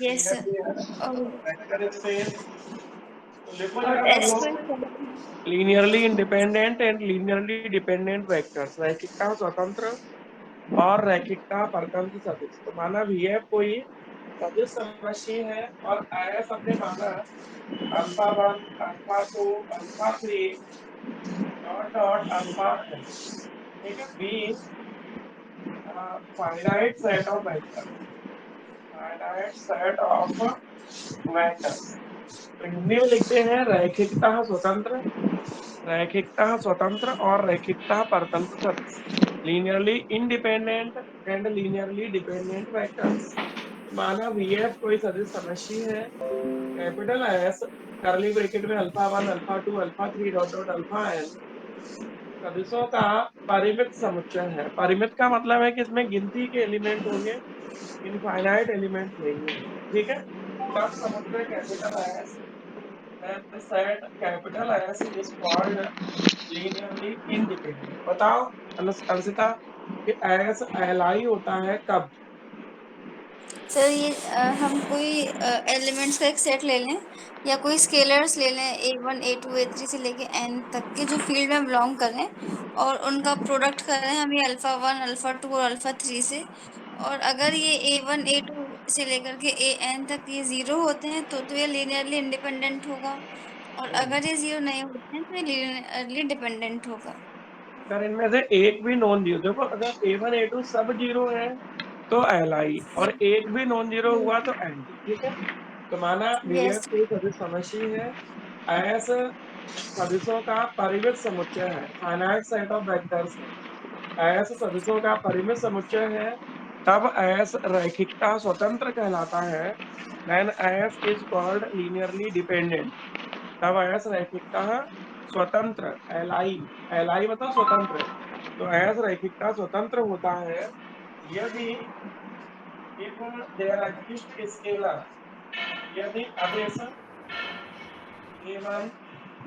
Yes clear किया और vector space. तो लिखो और जरा सब एस लोग, पर linearly independent and linearly dependent vectors, रैखिकता स्वतंत्र और रैखिकता परतंत्र सदिश। तो माना VF कोई सदिश समष्टि है और आयस हमने माना alpha 1 alpha 2 alpha 3 dot dot alpha n, ठीक है। Be finite set of vectors, finite set of vectors. तो हिंदी में लिखते हैं रैखिकता स्वतंत्र, रैखिकता स्वतंत्र और रैखिकता परतंत्र सदिश, linearly independent and linearly dependent vectors. माना VF कोई सदिश समष्टि है, कैपिटल एस करली ब्रैकेट में alpha 1 alpha 2 alpha 3 dot dot alpha n सदिशों का परिमित समुच्चय है। परिमित का मतलब है कि इसमें गिनती के एलिमेंट होंगे, इनफाइनाइट एलिमेंट नहीं होंगे, ठीक है। तब समुच्चय capital S, then set capital S is called linearly independent। बताओ अंशिता कि एस एलआई होता है कब? सर ये हम कोई एलिमेंट्स का एक सेट ले लें या कोई स्केलर्स ले लें A1 A2 A3 से लेके n तक के जो फील्ड में बिलोंग करें और उनका प्रोडक्ट करें हम ये अल्फा 1 अल्फा 2 और अल्फा 3 से। और अगर ये A1 A2 से लेकर के AN तक ये जीरो होते हैं तो ये लीनियरली इंडिपेंडेंट होगा, और अगर ये जीरो नहीं होते हैं तो ये लीनियरली डिपेंडेंट होगा। अगर इनमें से एक भी नॉन जीरो, देखो अगर A1 A2 सब जीरो है तो एलआई, और एक भी नॉन जीरो हुआ तो एंटी, ठीक है। तो माना यस। VF कोई सदिश समष्टि है, एस सदिशों का परिमित समुच्चय है, फाइनाइट सेट ऑफ वेक्टर्स है, एस सदिशों का परिमित समुच्चय है, तब एस रैखिकता स्वतंत्र कहलाता है। Then S is called linearly dependent. तब एस रैखिकता स्वतंत्र, एलआई, एलआई मतलब स्वतंत्र, तो एस रैखिकता स्वतंत्र होता है यदि इफ देयर एग्जिस्ट स्केलर, यदि आदेश A1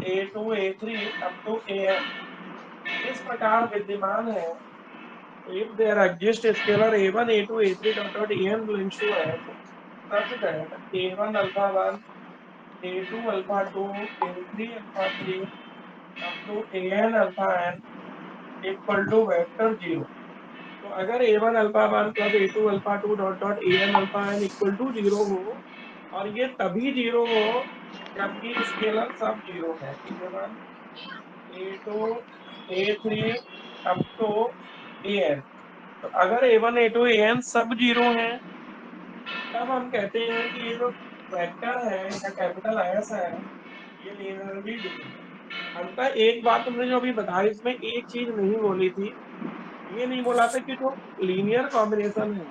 A2 A3 up to AN इस प्रकार विद्यमान है। If there exists scalar A1, A2, A3 dot dot AN belongs to S, such that A1 alpha 1, A2 alpha 2, A3 alpha 3 up to AN alpha n equal to vector 0। तो अगर A1 alpha 1 plus A2 alpha 2 dot dot AN alpha n equal to 0 हो, और ये तभी 0 हो जबकि scalar सब 0 है, A1 A2 A3 up to AN। तो अगर A1 A2 AN सब 0 है तब हम कहते हैं कि ये जो वेक्टर है या कैपिटल एस है ये लीनियरली डिपेंडेंट। अंततः एक बात तुमने जो अभी बताई इसमें एक चीज नहीं बोली थी, ये नहीं बोला था कि जो लीनियर कॉम्बिनेशन है,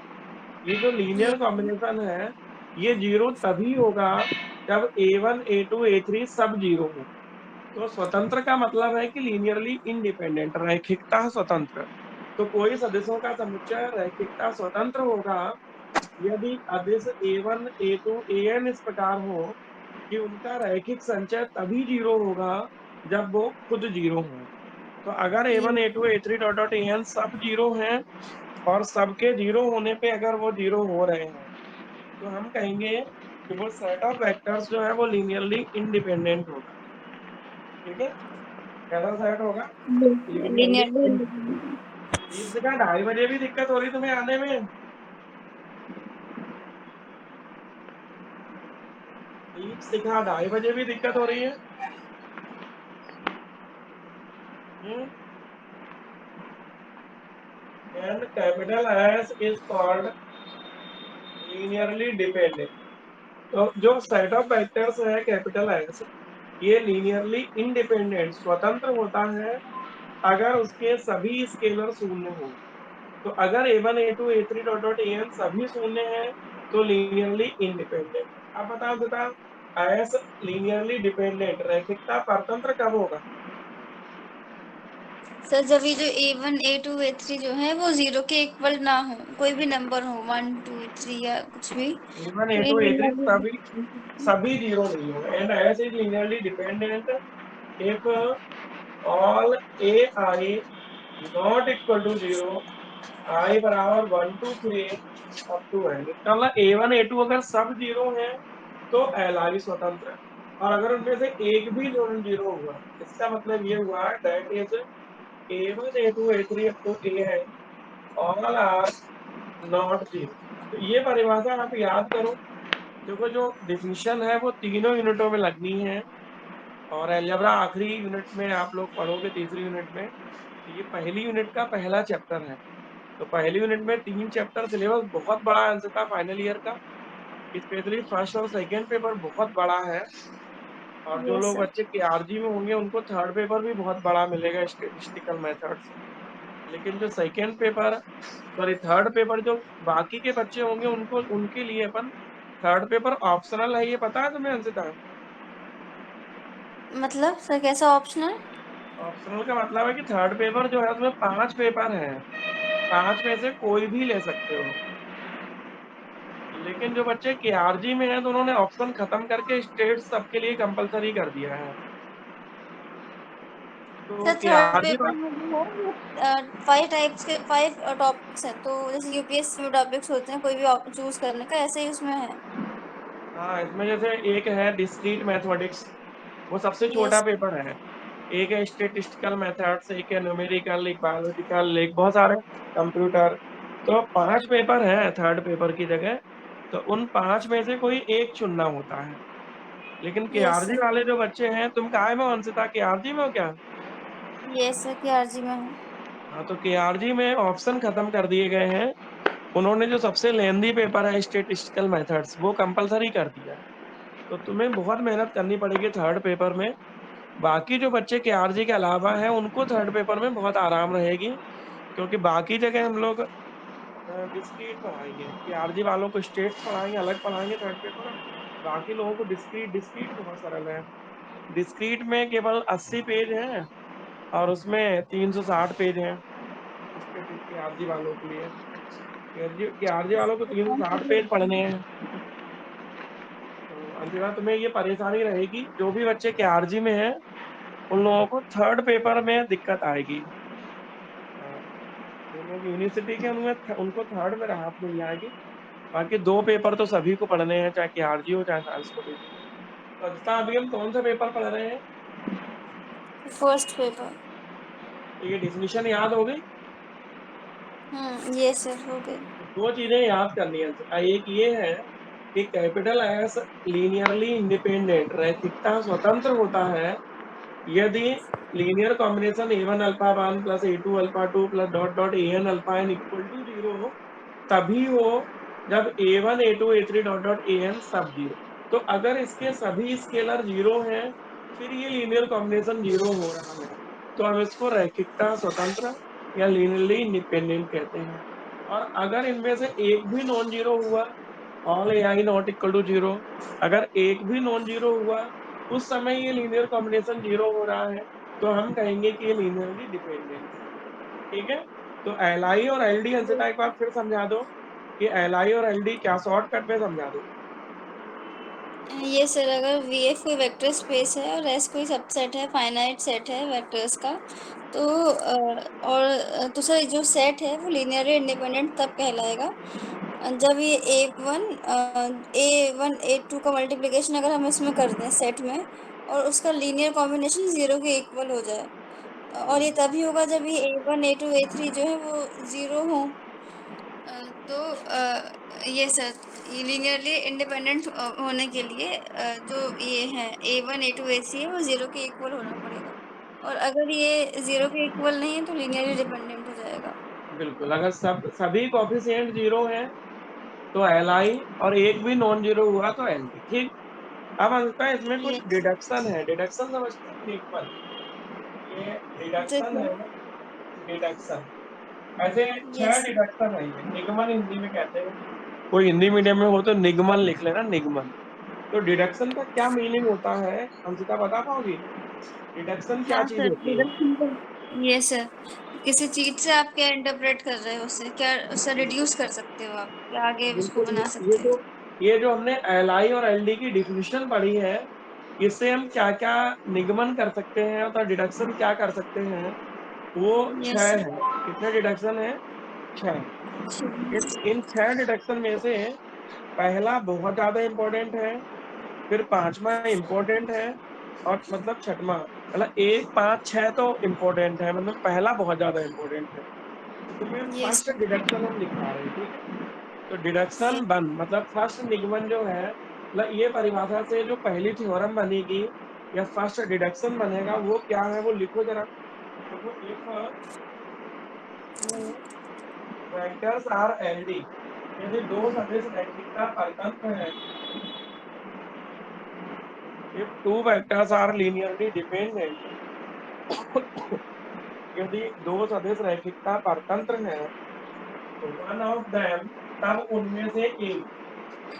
ये जो लीनियर कॉम्बिनेशन है ये जीरो तभी होगा जब A1 A2 A3 सब जीरो हो। तो स्वतंत्र का मतलब है कि लीनियरली इंडिपेंडेंट, रैखिकता स्वतंत्र। तो कोई सदिशों का समुच्चय रैखिकता स्वतंत्र होगा यदि आदेश A1 A2 AN इस प्रकार हो कि उनका रैखिक संचय तभी जीरो होगा जब वो खुद जीरो हो। तो अगर A1 A2 A3 dot dot AN सब जीरो हैं और सबके जीरो होने पे अगर वो जीरो हो रहे हैं तो हम कहेंगे कि वो सेट ऑफ वेक्टर्स जो है वो लीनियरली इंडिपेंडेंट होगा, ठीक है। कैसा सेट होगा? लीनियरली। लीनियरली। दीप का 2:30 भी दिक्कत हो रही तुम्हें आने में? दीप सिखा 2:30 भी दिक्कत हो रही है? हम्म। And capital S is called linearly dependent। तो जो सेट ऑफ वेक्टर्स है कैपिटल एस ये लीनियरली इंडिपेंडेंट स्वतंत्र होता है अगर उसके सभी स्केलर शून्य हो। तो अगर A1 A2 A3 dot dot AN सभी शून्य है तो लीनियरली इंडिपेंडेंट। अब बताओ बता, एस लीनियरली डिपेंडेंट रैखिकता परतंत्र कब होगा? सर जब ये जो A1 A2 A3 जो है वो जीरो के इक्वल ना हो, कोई भी नंबर हो 1 2 3 या कुछ भी, A1 तो ये A2 A3 लीनियरली सभी सभी जीरो नहीं हो, and S is linearly dependent if all AI not equal to 0 आई बराबर 1 2 3 अप टू एन, इसका मतलब A1 A2 अगर सब जीरो है तो एल आई स्वतंत्र है, और अगर उनमें से एक भी नॉन जीरो हुआ, इसका मतलब ये हुआ that is A1 A2 A3 up to A है ऑल आर नॉट जीरो। तो ये परिभाषा आप याद करो। देखो जो डिफिनिशन है वो तीनों यूनिटों में लगनी है, और अलजेब्रा आखिरी यूनिट में आप लोग पढ़ोगे, तीसरी यूनिट में। तो ये पहली यूनिट का पहला चैप्टर है। तो पहली यूनिट में 3 चैप्टर, सिलेबस बहुत बड़ा है अंशतः फाइनल ईयर का, स्पेशली फर्स्ट और सेकेंड पेपर बहुत बड़ा है। और जो यस लोग सर। बच्चे केआरजी में होंगे उनको थर्ड पेपर भी बहुत बड़ा मिलेगा स्टेटिस्टिकल मेथड से। लेकिन जो second paper, sorry third paper, जो बाकी के बच्चे होंगे उनको, उनके लिए अपन थर्ड पेपर ऑप्शनल है, ये पता है तुम्हें अंशिता? मतलब सर कैसा ऑप्शनल? ऑप्शनल का मतलब है कि थर्ड पेपर जो है उसमें 5 पेपर हैं, 5 में से कोई भी ले सकते हो। लेकिन जो बच्चे केआरजी में हैं तो उन्होंने ऑप्शन खत्म करके स्टेट सबके लिए कंपलसरी कर दिया है। तो सर थर्ड केआरजी पेपर में जो है वो 5 टाइप्स के 5 टॉपिक्स हैं, तो जैसे यूपीएससी में टॉपिक्स होते हैं कोई भी चूज करने का, ऐसे ही उसमें है। हाँ, इसमें जैसे एक है डिस्क्रीट मैथमेटिक्स, वो सबसे छोटा यस। पेपर है। एक है स्टेटिस्टिकल मेथड्स, एक है न्यूमेरिकल, एक बायोलॉजिकल, एक बहुत सारे कंप्यूटर। तो 5 पेपर हैं थर्ड पेपर की जगह। तो उन 5 में से कोई एक चुनना होता है। लेकिन यस केआरजी सर। वाले जो बच्चे हैं, तुम काहे में अंशिता, केआरजी में हो क्या? यस सर, केआरजी में है। हाँ, तो केआरजी में ऑप्शन खत्म कर दिए गए हैं। उन्होंने जो सबसे लेंदी पेपर है स्टेटिस्टिकल मेथड्स, वो कंपलसरी कर दिया है। तो तुम्हें बहुत मेहनत करनी पड़ेगी थर्ड पेपर में। बाकी जो बच्चे केआरजी के अलावा हैं उनको थर्ड पेपर में बहुत आराम रहेगी, क्योंकि बाकी जगह हम लोग डिस्क्रीट पढ़ाएंगे, केआरजी वालों को स्टेट पढ़ाएंगे, अलग पढ़ाएंगे थर्ड पेपर। बाकी लोगों को डिस्क्रीट, डिस्क्रीट बहुत सरल है। डिस्क्रीट में केवल 80 पेज हैं, और उसमें 360 पेज हैं केआरजी वालों के लिए। केआरजी वालों को तो तीन सौ कौन सा साठ ग्रुप पेज है? पढ़ने हैं। तो अंतिमा तुम्हें ये परेशानी रहेगी, जो भी बच्चे केआरजी में हैं उन लोगों को थर्ड पेपर में दिक्कत आएगी। हाँ, जो लोग यूनिवर्सिटी के, उनमें उनको थर्ड में राहत मिल जाएगी। बाकी 2 पेपर तो सभी को पढ़ने हैं, चाहे केआरजी हो चाहे साइंस कॉलेज हो। तो अच्छा, अभी हम कौन सा पेपर पढ़ रहे हैं? First paper. तो ये डिफिनीशन याद हो गई। यस सर, हो गई। तो 2 चीजें याद करनी है। एक ये है कि कैपिटल एस लीनियरली इंडिपेंडेंट, रैखिकता स्वतंत्र होता है यदि linear combination A1 alpha 1 plus A2 alpha 2 plus dot dot AN alpha n equal to 0 हो, तभी हो जब A1 A2 A3 dot dot AN सब जीरो। तो अगर इसके सभी स्केलर जीरो हैं, फिर ये लीनियर कॉम्बिनेशन जीरो हो रहा है, तो हम इसको रैखिकता स्वतंत्र या लीनियरली इंडिपेंडेंट कहते हैं। और अगर इनमें से एक भी नॉन जीरो हुआ, all a i not equal to zero, अगर एक भी नॉन जीरो हुआ उस समय ये लीनियर कॉम्बिनेशन जीरो हो रहा है, तो हम कहेंगे कि ये लीनियरली डिपेंडेंट है। ठीक है। तो एल आई और एल डी अंशिता एक बार फिर समझा दो कि एल आई और एल डी क्या, शॉर्टकट में समझा दो। ये सर, अगर वीएफ कोई वेक्टर स्पेस है और एस कोई सबसेट है, फाइनाइट सेट है वेक्टर्स का, तो दूसरा जो सेट है वो लीनियरली इंडिपेंडेंट तब कहलाएगा जब ये ए वन ए टू का मल्टीप्लिकेशन अगर हम इसमें कर दें सेट में, और उसका लीनियर कॉम्बिनेशन जीरो के इक्वल हो जाए। और ये तभी होगा जब ये A1 A2 A3 जो है वो जीरो हो। तो ये सर, ये लीनियरली इंडिपेंडेंट होने के लिए जो ये है A1 A2 A3 है वो जीरो के इक्वल होना पड़ेगा। और अगर ये जीरो के इक्वल नहीं है तो लीनियरली डिपेंडेंट हो जाएगा। बिल्कुल, अगर सभी कॉफिशिएंट जीरो हैं तो एल आई, और एक भी नॉन जीरो हुआ तो एल डी। ठीक। अब अंततः इसमें कुछ ये डिडक्शन है, डिडक्शन समझते हो, निगमन। ये डिडक्शन जैसे। है, डिडक्शन। ऐसे 6 यस। डिडक्शन है, ये निगमन हिंदी में कहते हैं। कोई हिंदी मीडियम में हो तो निगमन लिख लेना, निगमन। तो डिडक्शन का क्या मीनिंग होता है, अंशिता बता पाओगी? डिडक्शन क्या हाँ चीज सर, होती है? डिडक्शन का। ये सर, किसी चीज से आप क्या इंटरप्रेट कर रहे हो, उससे क्या, उससे रिड्यूस कर सकते हो आप, क्या आगे उसको बिल्कुल, बना ये सकते जो हैं। ये जो हमने एल आई और एल डी की डिफिनेशन पढ़ी है, इससे हम क्या क्या निगमन कर सकते हैं और डिडक्शन क्या कर सकते हैं, वो छह यस। है। कितने डिडक्शन है? छह। अच्छा। इन छह डिडक्शन में से पहला बहुत ज्यादा इंपॉर्टेंट है, फिर पांचवा इम्पोर्टेंट है, और मतलब छठवां, मतलब एक पांच छह तो इम्पोर्टेंट है, मतलब पहला बहुत ज्यादा इम्पोर्टेंट है। इसमें यस फर्स्ट डिडक्शन हम दिखा रहे हैं, ठीक है। तो डिडक्शन यस वन मतलब फर्स्ट निगमन जो है, मतलब ये परिभाषा से जो पहली थ्योरम बनेगी या फर्स्ट डिडक्शन बनेगा वो क्या है, वो लिखो जरा। देखो, if two vectors are LD, यदि दो सदिश रैखिकता परतंत्र है, if two vectors are linearly dependent, यदि दो सदिश रैखिकता परतंत्र है, तो वन ऑफ देम, तब उनमें से एक,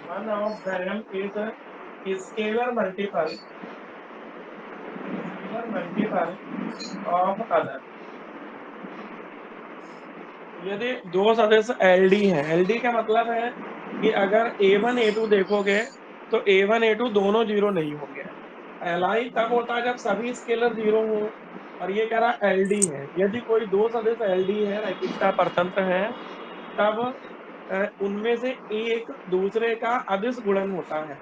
one of them is scalar multiple, scalar multiple of other. यदि दो सदस्य एलडी है, एलडी का मतलब है कि अगर ए वन ए टू देखोगे तो ए वन ए टू दोनों जीरो नहीं होंगे। एलआई तब होता है जब सभी स्केलर जीरो हो, और ये कह रहा एलडी है। यदि कोई दो सदस्य एलडी है, रैखिकता परतंत्र है, तब उनमें से एक दूसरे का अदिश गुणन होता है।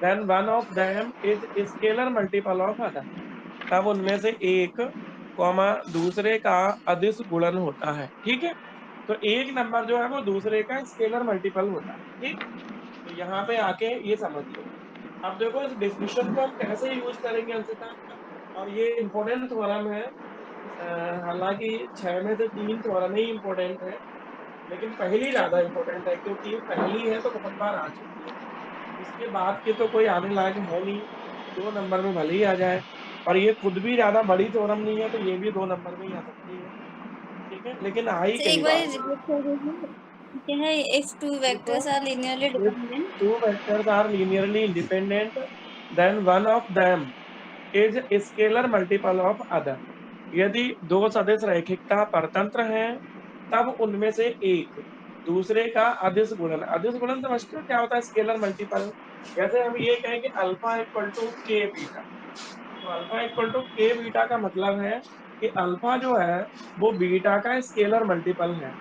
Then one of them is scalar multiple of other, तब उनमें से एक कॉमा दूसरे का अदिश गुणन होता है, ठीक है। तो एक नंबर जो है वो दूसरे का स्केलर मल्टीपल होता है, ठीक। तो यहाँ पे आके ये समझ लो। अब देखो इस डिफिनेशन को हम कैसे यूज करेंगे अंशिता, और ये इंपॉर्टेंट थ्योरम है। हालांकि छह में से तीन थ्योरम ही इंपॉर्टेंट है, लेकिन पहली ज्यादा इंपॉर्टेंट है, क्योंकि ये पहली है तो बहुत बार आ चुकी है। इसके बाद की तो कोई आने लायक है नहीं, दो नंबर में भले ही आ जाए। और ये खुद भी ज्यादा बड़ी थ्योरम नहीं है, तो ये भी दो नंबर में ही आ सकती है, ठीक है, लेकिन आ ही तो कई एक बार बार। रिपीट कर दीजिए, क्या है? इफ टू देखो, vectors are linearly if dependent. two vectors are linearly independent, then one of them is scalar multiple of other। यदि दो सदिश रैखिकता परतंत्र हैं, तब उनमें से एक दूसरे का अदिश गुणन, अदिश गुणन समझते हो क्या होता है, स्केलर मल्टीपल। जैसे हम ये कहें कि अल्फा इक्वल टू के बीटा, तो अल्फा इक्वल टू के बीटा का मतलब है कि अल्फा जो है वो बीटा का स्केलर मल्टीपल है।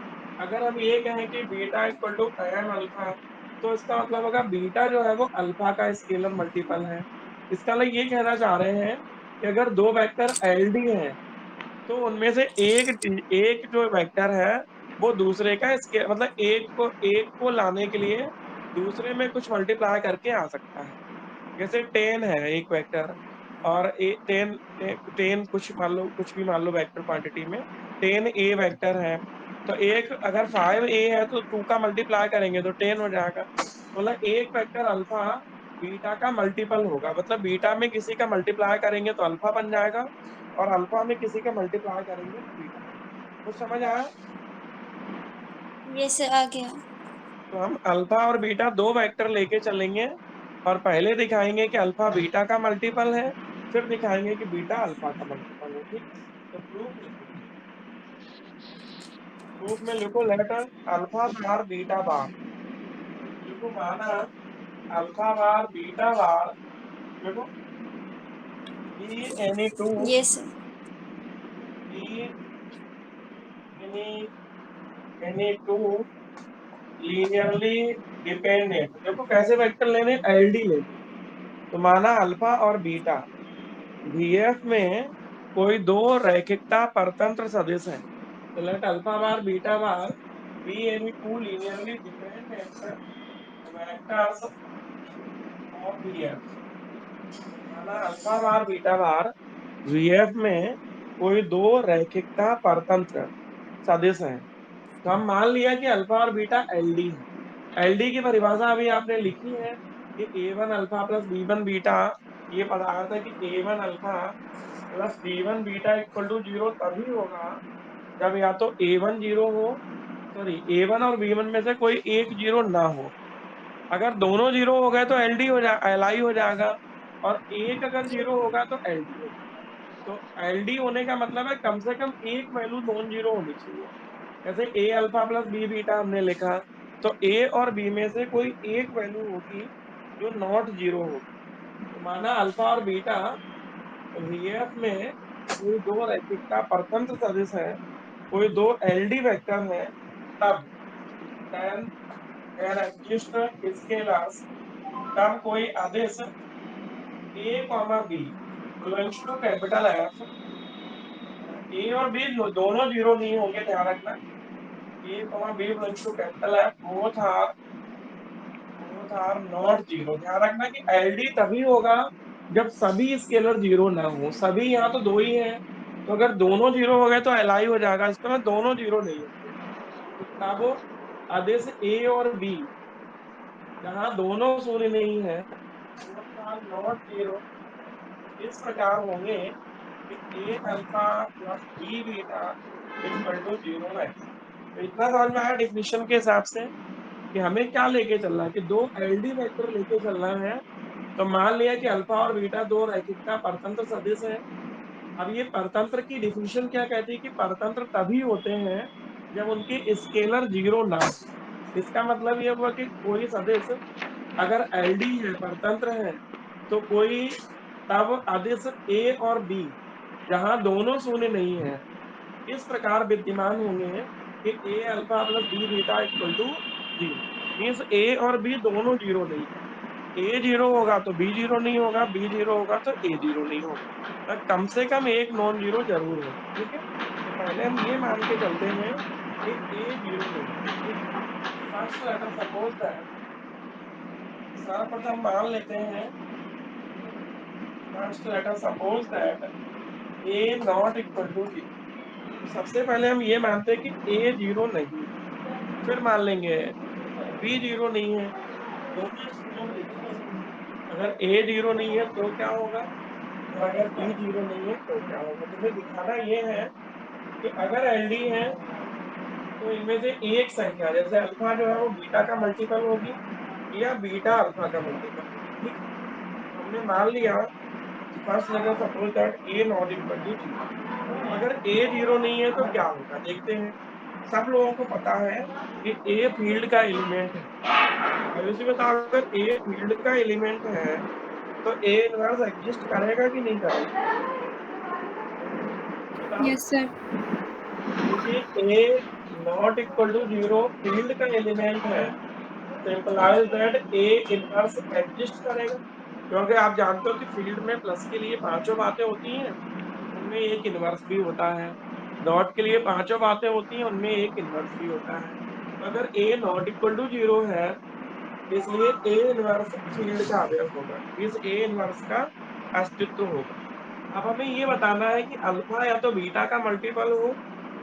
अगर हम ये कहें कि beta equal to m alpha, तो इसका मतलब होगा बीटा जो है वो अल्फा का स्केलर मल्टीपल है। इसका मतलब ये कहना चाह रहे हैं कि अगर दो वेक्टर एलडी हैं, तो उनमें से एक एक जो वेक्टर है वो दूसरे का स्केल, मतलब एक को लाने के लिए दूसरे में कुछ मल्टीप्लाई करके आ सकता है। जैसे 10 है एक वेक्टर, और ए 10 10 कुछ मान लो, कुछ भी मान लो वेक्टर क्वांटिटी में 10 ए वेक्टर है, तो एक अगर 5 ए है तो 2 का मल्टीप्लाई करेंगे तो 10 हो जाएगा। मतलब एक वेक्टर अल्फा बीटा का मल्टीपल होगा, मतलब बीटा में किसी का मल्टीप्लाई करेंगे तो अल्फा बन जाएगा, और अल्फा में किसी का मल्टीप्लाई करेंगे तो बीटा बन जाएगा। कुछ समझ आया? यस आ गया। तो हम अल्फा और बीटा दो वेक्टर लेके चलेंगे, और पहले दिखाएंगे कि अल्फा बीटा का मल्टीपल है, फिर दिखाएंगे कि बीटा अल्फा का मल्टीपल है, ठीक। तो प्रूफ लिखो, प्रूफ में लिखो लेट अल्फा बार बीटा बार, देखो माना अल्फा बार बीटा बार, देखो be any two, yes be any any two linearly dependent, देखो कैसे वेक्टर लेने, एलडी लेने। तो माना अल्फा और बीटा वीएफ में कोई दो रैखिकता परतंत्र सदिश है, तो let alpha bar beta bar be any two linearly dependent vectors of VF. माना अल्फा बार बीटा बार वीएफ में कोई दो रैखिकता परतंत्र सदिश है। तो हम मान लिया कि अल्फा और बीटा एलडी है। एलडी की परिभाषा अभी आपने लिखी है कि A one alpha plus B one beta, ये पदार्थ है कि A one alpha plus B one beta equal to zero तभी होगा जब या तो ए वन जीरो हो, सॉरी ए वन और बी वन में से कोई एक जीरो ना हो। अगर दोनों जीरो हो गए तो एलडी हो जा एलआई हो जाएगा, और एक अगर जीरो होगा तो एलडी हो जाएगा। तो एलडी होने का मतलब है कम से कम एक वैल्यू नॉन जीरो होनी चाहिए। जैसे ए अल्फा प्लस बी बीटा हमने लिखा, तो ए और बी में से कोई एक वैल्यू होगी जो नॉट जीरो होगी। तो माना अल्फा और बीटा वीएफ में कोई दो रैखिकता परतंत्र सदिश है, कोई दो एलडी वेक्टर है, तब then there exist scalars, तब कोई आदेश a comma b belongs to capital F, A और बी दोनों जीरो नहीं होंगे, ध्यान रखना। A comma B belongs to capital F, both are not zero. ध्यान रखना कि एलडी तभी होगा जब सभी स्केलर जीरो ना हो। सभी यहाँ तो दो ही हैं, तो अगर दोनों जीरो हो गए तो एलआई हो जाएगा। इस पर दोनों जीरो नहीं होंगे, तो तब आदेश ए और बी जहाँ दोनों शून्य नहीं है, बोथ आर नॉट जीरो, इस प्रकार होंगे कि A alpha plus B beta equal to zero है। तो इतना समझ में आया डिफिनेशन के हिसाब से कि हमें क्या लेके चलना है, कि दो एलडी वेक्टर लेके चलना है। तो मान लिया कि अल्फा और बीटा दो रैखिकता परतंत्र सदिश है। अब ये परतंत्र की डिफिनेशन क्या कहती है कि परतंत्र तभी होते हैं जब उनकी स्केलर जीरो ना हो। इसका मतलब ये हुआ कि कोई सदिश अगर एलडी है, परतंत्र है, तो कोई तब आदेश ए और बी जहां दोनों शून्य नहीं है इस प्रकार विद्यमान होंगे कि A alpha plus B beta equal to zero. Means A और बी दोनों जीरो नहीं है। ए जीरो होगा तो बी जीरो नहीं होगा, बी जीरो होगा तो ए जीरो नहीं होगा, तो कम से कम एक नॉन जीरो जरूर होगा। ठीक है, तो पहले हम ये मान के चलते हैं कि ए जीरो नहीं है। ठीक है, फर्स्ट लेटर सपोज दैट, सर्वप्रथम मान लेते हैं, first letter suppose that a not equal to zero. तो सबसे पहले हम ये मानते हैं कि ए जीरो नहीं है, फिर मान लेंगे बी जीरो नहीं है। दोनों स्थितियों में लिखेंगे, अगर ए जीरो नहीं है तो क्या होगा, और अगर बी जीरो नहीं है तो क्या होगा। तुम्हें दिखाना ये है कि अगर एलडी है तो इनमें से एक संख्या, जैसे अल्फा जो है वो बीटा का मल्टीपल होगी या बीटा अल्फा का मल्टीपल होगी। ठीक है, तो हमने मान लिया first letter suppose that a not equal to zero. अब अगर ए जीरो नहीं है तो क्या होगा देखते हैं। सब लोगों को पता है कि ए फील्ड का एलिमेंट है। अब इसी बताओ, अगर ए फील्ड का एलिमेंट है तो ए इनवर्स एग्जिस्ट करेगा कि नहीं करेगा, बताओ। Yes sir. क्योंकि A not equal to zero field का एलिमेंट है, तो implies that A inverse exist करेगा। क्योंकि आप जानते हो कि फील्ड में प्लस के लिए पांचों बातें होती हैं, उनमें एक इनवर्स भी होता है। डॉट के लिए पांचों बातें होती हैं, उनमें एक इनवर्स भी होता है। तो अगर A not equal to zero है, इसलिए ए इनवर्स फील्ड का अवयव होगा, इस ए इनवर्स का अस्तित्व होगा। अब हमें ये बताना है कि अल्फा या तो बीटा का मल्टीपल हो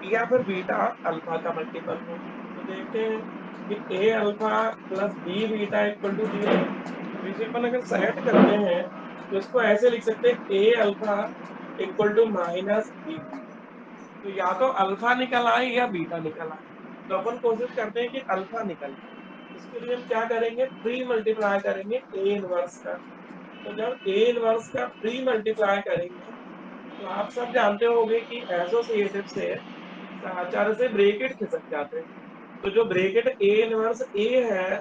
या फिर बीटा अल्फा का मल्टीपल हो। तो देखते हैं कि A alpha plus B beta equal to zero. तो इसे अपन अगर सेट करते हैं तो इसको ऐसे लिख सकते हैं, A alpha equal to minus B beta. तो या तो अल्फा निकल आए या बीटा निकल आए, तो अपन कोशिश करते हैं कि अल्फा निकल आए। इसके लिए हम क्या करेंगे, प्री मल्टीप्लाई करेंगे ए इनवर्स का। तो जब ए इनवर्स का प्री मल्टीप्लाई करेंगे तो आप सब जानते होंगे कि एसोसिएटिव से साचार से ब्रैकेट खिसक जाते हैं। तो जो ब्रैकेट ए इनवर्स ए है,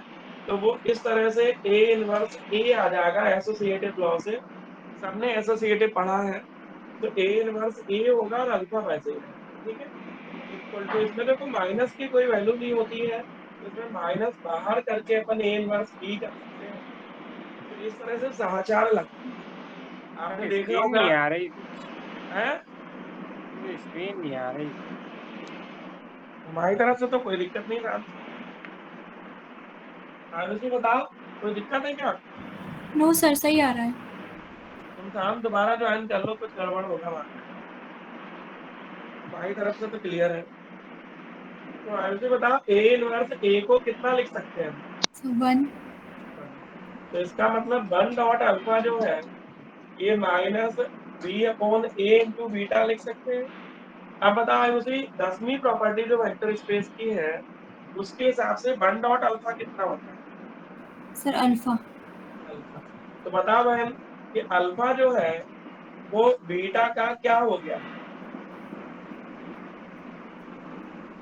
तो वो इस तरह से ए इनवर्स ए आ जाएगा एसोसिएटिव लॉ से। सबने एसोसिएटिव पढ़ा है, तो ए इनवर्स ए होगा और अल्फा वैसे ही रहेगा। ठीक है, इक्वल टू, इसमें देखो माइनस की कोई वैल्यू नहीं होती है, तो इसमें माइनस बाहर करके अपन ए इनवर्स बी कर सकते हैं। तो इस तरह से समाचार लगती है, आपने सर देखा स्क्रीन होगा नहीं आ रही थी। है। मुझे स्क्रीन नहीं आ रही थी। हमारी तरफ से तो कोई दिक्कत नहीं था। आरुषि बताओ, कोई दिक्कत है क्या। नो सर, सही आ रहा है। तुम शाम दोबारा ज्वाइन कर लो, कुछ गड़बड़ होगा वहां पे। हमारी तरफ से तो क्लियर है। तो आरुषि बताओ, ए इनवर्स ए को कितना लिख सकते हैं हम। सो 1। तो इसका मतलब वन डॉट अल्फा जो है ये माइनस बी अपॉन ए इंटू बीटा लिख सकते हैं। अब बताओ उसी 10वीं प्रॉपर्टी जो वेक्टर स्पेस की है उसके हिसाब से वन डॉट अल्फा कितना होता है, सर अल्फा। अल्फा। तो बताओ बहन कि अल्फा जो है वो बीटा का क्या हो गया,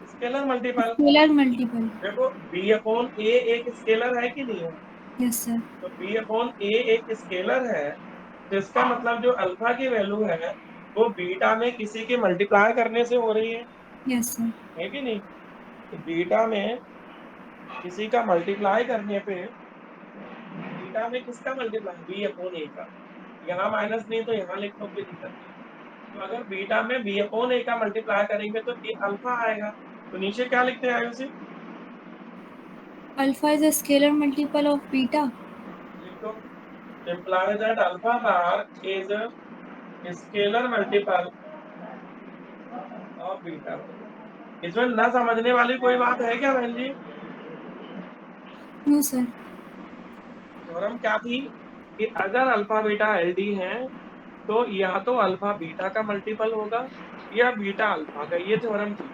स्केलर मल्टीपल। Scalar multiple. देखो बी अपॉन ए एक स्केलर है कि नहीं है, यस सर। तो बी अपॉन ए एक स्केलर है, तो इसका मतलब जो अल्फा की वैल्यू है वो बीटा में किसी के मल्टीप्लाई करने से हो रही यस सर। है कि नहीं। तो बीटा में किसी का मल्टीप्लाई करने पे, बीटा में किसका मल्टीप्लाई, बी अपॉन ए का, यहाँ माइनस नहीं तो यहाँ लिख लो, कोई दिक्कत नहीं। तो अगर बीटा में बी अपॉन ए का मल्टीप्लाई करेंगे तो ए अल्फा आएगा। तो नीचे क्या लिखते हैं Ayushi? Alpha is a scalar multiple of beta. लिखो, implies that alpha bar is a scalar multiple of beta bar। इसमें ना समझने वाली कोई बात है क्या बहन जी? No, sir. थ्योरम क्या थी कि अगर अल्फा बीटा एलडी है तो या तो अल्फा बीटा का मल्टीपल होगा या बीटा अल्फा का, ये थ्योरम थी।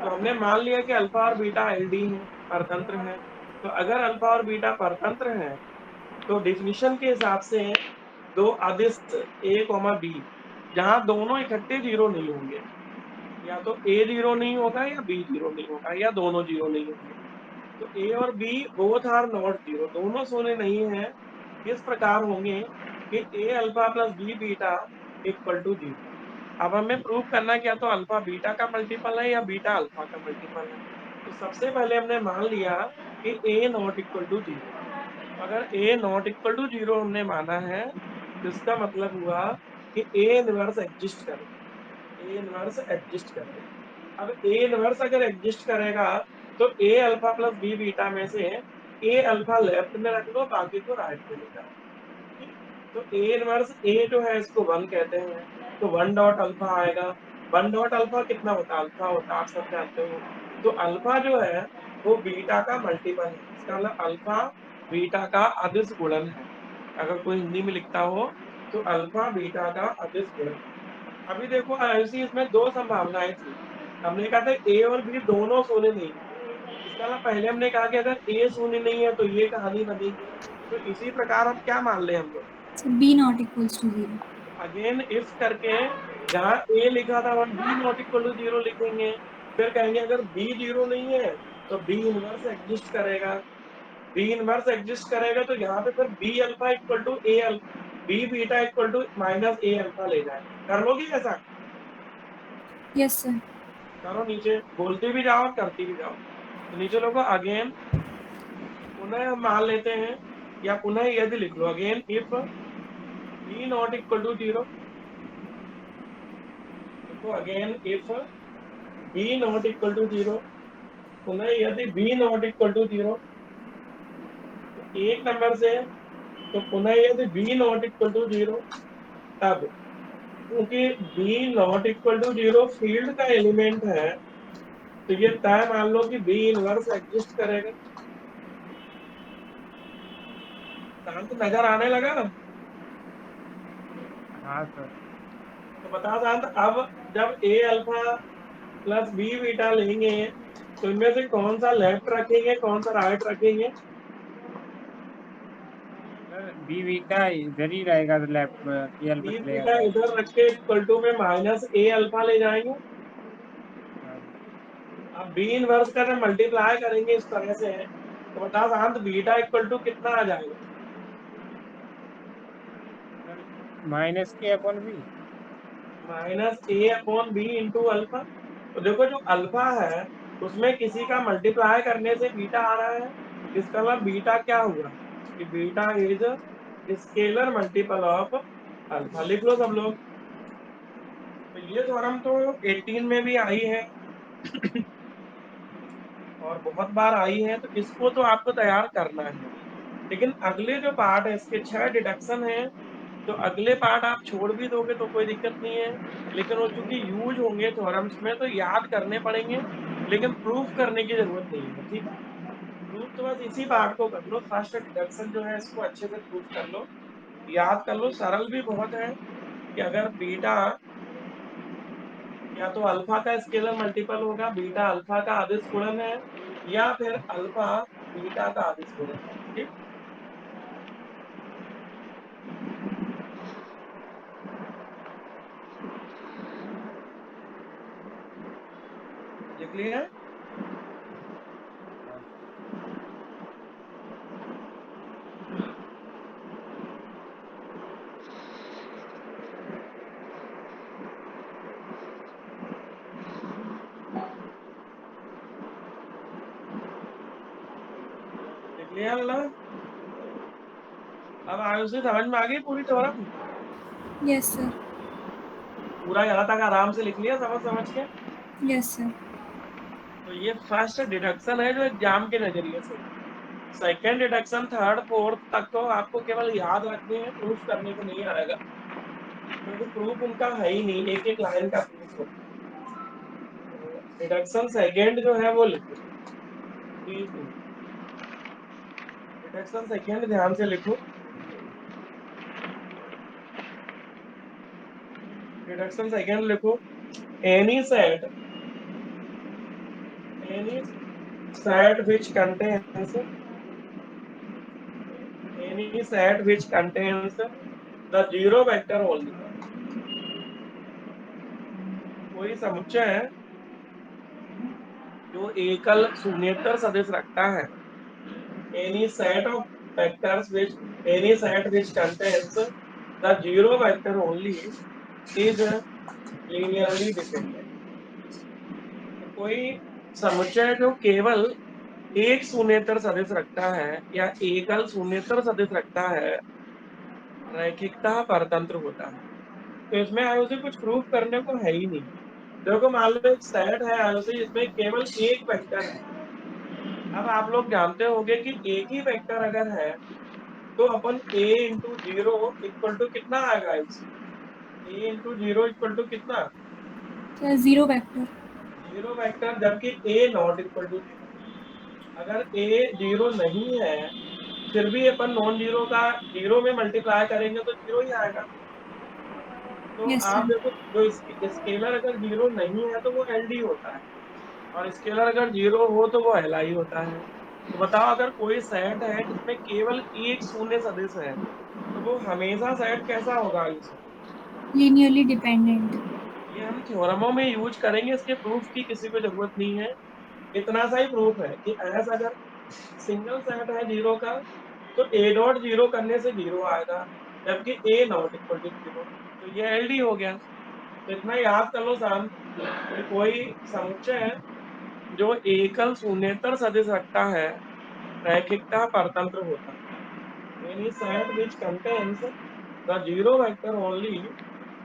तो हमने मान लिया कि अल्फा और बीटा एलडी है, परतंत्र है। तो अगर अल्फा और बीटा परतंत्र है तो डिफिनिशन के हिसाब से दो अदिश ए कॉमा बी जहां दोनों इकट्ठे जीरो नहीं होंगे, या तो ए जीरो नहीं होगा या बी जीरो नहीं होगा या दोनों जीरो नहीं होंगे। तो ए और B both are not zero, दोनों शून्य नहीं है। किस प्रकार होंगे कि A alpha plus B beta equal to zero. अब हमें प्रूव करना क्या, तो अल्फा बीटा का मल्टीपल है या बीटा अल्फा का मल्टीपल है। तो सबसे पहले हमने मान लिया कि ए नॉट इक्वल टू जीरो। अगर A not equal to zero हमने माना है तो इसका मतलब हुआ कि ए इनवर्स एग्जिस्ट करेगा, ए इनवर्स एग्जिस्ट करेगा। अब ए इनवर्स अगर एग्जिस्ट करेगा तो ए अल्फा प्लस बी बीटा में से ए अल्फा लेफ्ट में रख लो, बाकी को राइट में ले जाओ। ठीक, तो ए इनवर्स ए जो है इसको वन कहते हैं, तो वन डॉट अल्फा आएगा। वन डॉट अल्फा कितना होता है, अल्फा होता है, आप सब जानते हो। तो अल्फा जो है वो बीटा का मल्टीपल है, इसका मतलब अल्फा बीटा का अदिश गुणन है। अगर कोई हिंदी में लिखता हो तो अल्फा बीटा का अदिश गुणन। अभी देखो ऐसी इसमें दो संभावनाएं थी। हमने कहा था ए और बी दोनों शून्य नहीं है, इसका मतलब पहले हमने कहा कि अगर ए शून्य नहीं है तो ये कहानी बनेगी। तो इसी प्रकार अब क्या मान ले हम लोग, So b not equals to 0. Again if करके जहाँ ए लिखा था वहां b not equal to zero लिखेंगे। फिर कहेंगे अगर बी जीरो नहीं है तो बी इनवर्स एग्जिस्ट करेगा, बी इनवर्स एग्जिस्ट करेगा तो यहाँ पे फिर b alpha equal to a alpha, b beta equal to minus a alpha ले जाएंगे। कर लोगी ऐसा? Yes, sir. करो, नीचे बोलते भी जाओ करती भी जाओ। तो नीचे लोगों अगेन पुनः हम मान लेते हैं, या पुनः यदि लिख लो, again if B not equal to zero. देखो again if B not equal to zero, पुनः यदि B not equal to zero, तो एक नंबर से, तो पुनः यदि B not equal to zero, तब क्योंकि B not equal to zero field का एलिमेंट है तो ये तय मान लो कि बी इनवर्स एग्जिस्ट करेगा। शांत नजर आने लगा? हाँ सर। तो बता शांत, अब जब ए अल्फा प्लस बी बीटा लेंगे तो इनमें से कौन सा लेफ्ट रखेंगे कौन सा राइट रखेंगे? सर बी बीटा इधर ही रहेगा, तो लेफ्ट में ए अल्फा बी चलेगा बीटा राइट। इधर रख के इक्वल टू में माइनस ए अल्फा ले जाएंगे। हाँ अब बी इनवर्स का जब मल्टीप्लाई करेंगे इस तरह से तो बता शांत बीटा इक्वल टू कितना आ जाएगा? सर, माइनस के अपॉन बी। माइनस ए अपॉन बी इंटू अल्फा। तो देखो जो अल्फा है उसमें किसी का मल्टीप्लाई करने से बीटा आ रहा है, इसका मतलब बीटा क्या हुआ कि beta is scalar multiple of alpha. लिख लो सब लोग। तो ये थ्योरम तो 18 में भी आई है और बहुत बार आई है, तो इसको तो आपको तैयार करना है। लेकिन अगले जो पार्ट है इसके 6 डिडक्शन है, तो अगले पार्ट आप छोड़ भी दोगे तो कोई दिक्कत नहीं है, लेकिन वो चूंकि यूज होंगे थ्योरम्स में तो याद करने पड़ेंगे, लेकिन प्रूफ करने की जरूरत नहीं है। ठीक है, प्रूफ तो बस इसी पार्ट को कर लो, फर्स्ट डिडक्शन जो है इसको अच्छे से प्रूफ कर लो, याद कर लो। सरल भी बहुत है कि अगर बीटा या तो अल्फा का स्केलर मल्टीपल होगा, बीटा अल्फा का अदिश गुणन है, या फिर अल्फा बीटा का अदिश गुणन है। ठीक, लिख लिया? हाँ। क्लियर ना? अब आयुषी समझ में आ गई पूरी थ्योरम? Yes sir. पूरा यहाँ तक आराम से लिख लिया समझ समझ के? Yes sir. तो ये फर्स्ट डिडक्शन है जो एग्जाम के नजरिए से। सेकेंड डिडक्शन थर्ड फोर्थ तक तो आपको केवल याद रखने हैं, प्रूफ करने को नहीं आएगा, क्योंकि प्रूफ उनका है ही नहीं, एक एक लाइन का प्रूफ होता है। डिडक्शन सेकेंड जो है वो लिखो, डिडक्शन सेकेंड ध्यान से लिखो। डिडक्शन सेकेंड लिखो, any set, any set which contains, any set which contains the zero vector only, कोई समुच्चय है जो एकल शून्येतर सदिश रखता है, any set of vectors which, any set which contains the zero vector only is linearly dependent। तो कोई समुच्चय जो केवल एक शून्येतर सदिश रखता है या एकल शून्येतर सदिश रखता है, रैखिकता परतंत्र होता है। तो इसमें आयुषी कुछ प्रूफ करने को है ही नहीं। देखो मान लो एक सेट है आयुषी जिसमें केवल एक वेक्टर है। अब आप लोग जानते होंगे कि एक ही वेक्टर अगर है तो अपन a into zero equal to कितना आएगा Ayushi? a into zero equal to कितना? Sir zero vector. Zero vector, जबकि a not equal to zero. अगर a जीरो नहीं है फिर भी अपन नॉन जीरो का जीरो में मल्टीप्लाई करेंगे तो जीरो ही आएगा। तो यस आप सर। देखो जो स्केलर अगर जीरो नहीं है तो वो एलडी होता है, और स्केलर अगर जीरो हो तो वो एलआई होता है। तो बताओ अगर कोई सेट है जिसमें केवल एक शून्य सदिश है तो वो हमेशा सेट कैसा होगा इसे? Linearly dependent. ये हम थ्योरमों में यूज करेंगे, इसके प्रूफ की किसी को जरूरत नहीं है। इतना सा ही प्रूफ है कि एस अगर सिंगल सेट है जीरो का तो ए डॉट जीरो करने से जीरो आएगा, जबकि ए नॉट इक्वल टू जीरो, तो ये एलडी हो गया। तो इतना याद कर लो शांत कि कोई समुच्चय है जो एकल शून्येतर सदिश रखता है, रैखिकता परतंत्र होता है। Any set which contains the zero vector only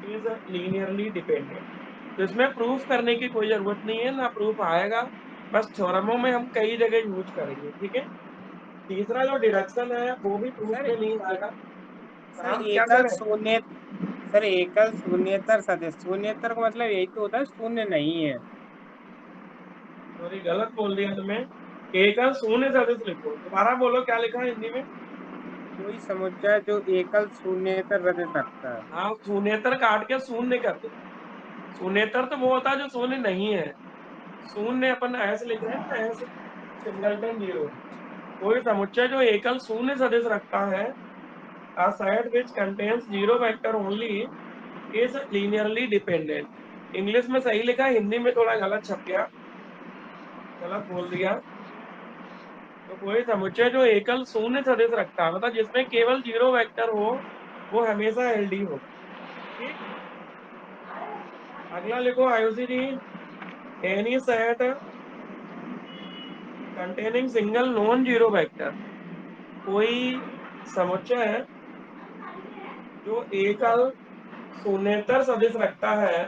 is linearly dependent. तो इसमें प्रूफ करने की कोई जरूरत नहीं है, ना प्रूफ आएगा, बस थ्योरमों में हम कई जगह यूज करेंगे। ठीक है। तीसरा जो डिडक्शन है वो भी प्रूफ सर में नहीं आएगा। सर शांत क्या एकल करें? शून्य सर एकल शून्येतर सदिश, शून्येतर का मतलब यही तो होता है शून्य नहीं है। सॉरी गलत बोल दिया तुम्हें। एकल शून्य सदिश लिखो, दोबारा बोलो क्या लिखा है हिंदी में? कोई समुच्चय जो एकल शून्येतर सदिश रखता है। हाँ, शून्येतर काट के शून्य कर दो। शून्येतर तो वो होता है जो शून्य नहीं है। शून्य अपन ऐसे लिख रहे हैं ना, ऐसे सिंगलटन जीरो। कोई समुच्चय जो एकल शून्य सदिश रखता है, a set which contains zero vector only is linearly dependent। English में सही लिखा, हिंदी में थोड़ा गलत छप गया, गलत बोल दिया। तो कोई समुच्चय जो एकल शून्य सदिश रखता है, मतलब जिसमें केवल जीरो वेक्टर हो, वो हमेशा एलडी होगा। ठीक। अगला लिखो Ayushi ji, any set containing single non zero vector. कोई समुच्चय है जो एकल शून्येतर सदिश रखता है,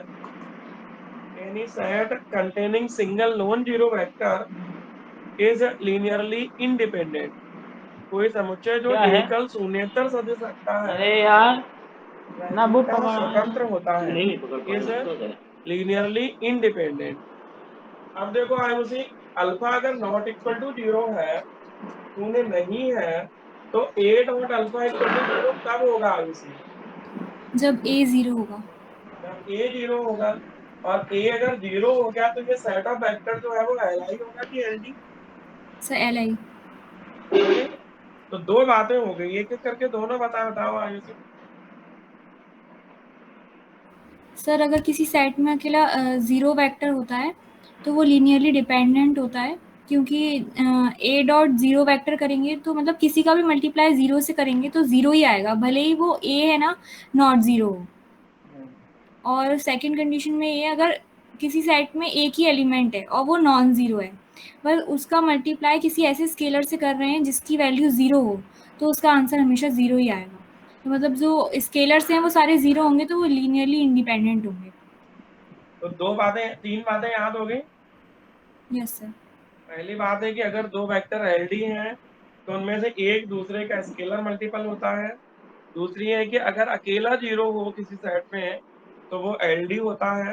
any set containing single non zero vector is linearly independent. कोई समुच्चय जो क्या है? एकल शून्येतर सदिश रखता है, अरे यार, ना वो रैखिकता पकड़ स्वतंत्र होता है, नहीं पकड़ पा इज रहा हूँ, तो लीनियरली इंडिपेंडेंट। अब देखो आयुषी, अल्फा अगर नॉट इक्वल टू जीरो है, शून्य नहीं है, तो ए dot alpha equal to zero कब होगा आयुषी? जब ए जीरो होगा। जब ए जीरो होगा। और ए अगर जीरो हो गया तो ये सेट ऑफ वेक्टर जो है वो एलआई होगा कि एलडी? Sir L I. अरे, तो दो बातें हो गई, एक एक करके दोनों बताओ आयुषी। सर अगर किसी सेट में अकेला ज़ीरो वेक्टर होता है तो वो लीनियरली डिपेंडेंट होता है, क्योंकि ए डॉट ज़ीरो वेक्टर करेंगे तो मतलब किसी का भी मल्टीप्लाई ज़ीरो से करेंगे तो ज़ीरो ही आएगा, भले ही वो ए है ना, नॉट ज़ीरो हो। और सेकंड कंडीशन में ये, अगर किसी सेट में एक ही एलिमेंट है और वो नॉन ज़ीरो है पर उसका मल्टीप्लाई किसी ऐसे स्केलर से कर रहे हैं जिसकी वैल्यू 0 हो, तो उसका आंसर हमेशा 0 ही आएगा। तो मतलब जो स्केलर्स हैं वो सारे 0 होंगे, तो वो लीनियरली इंडिपेंडेंट होंगे। तो 3 बातें याद हो गई। Yes sir. पहली बात है कि अगर दो वेक्टर एलडी हैं तो उनमें से एक दूसरे का स्केलर मल्टीपल होता है। दूसरी है कि अगर अकेला 0 हो किसी सेट में तो वो एलडी होता है।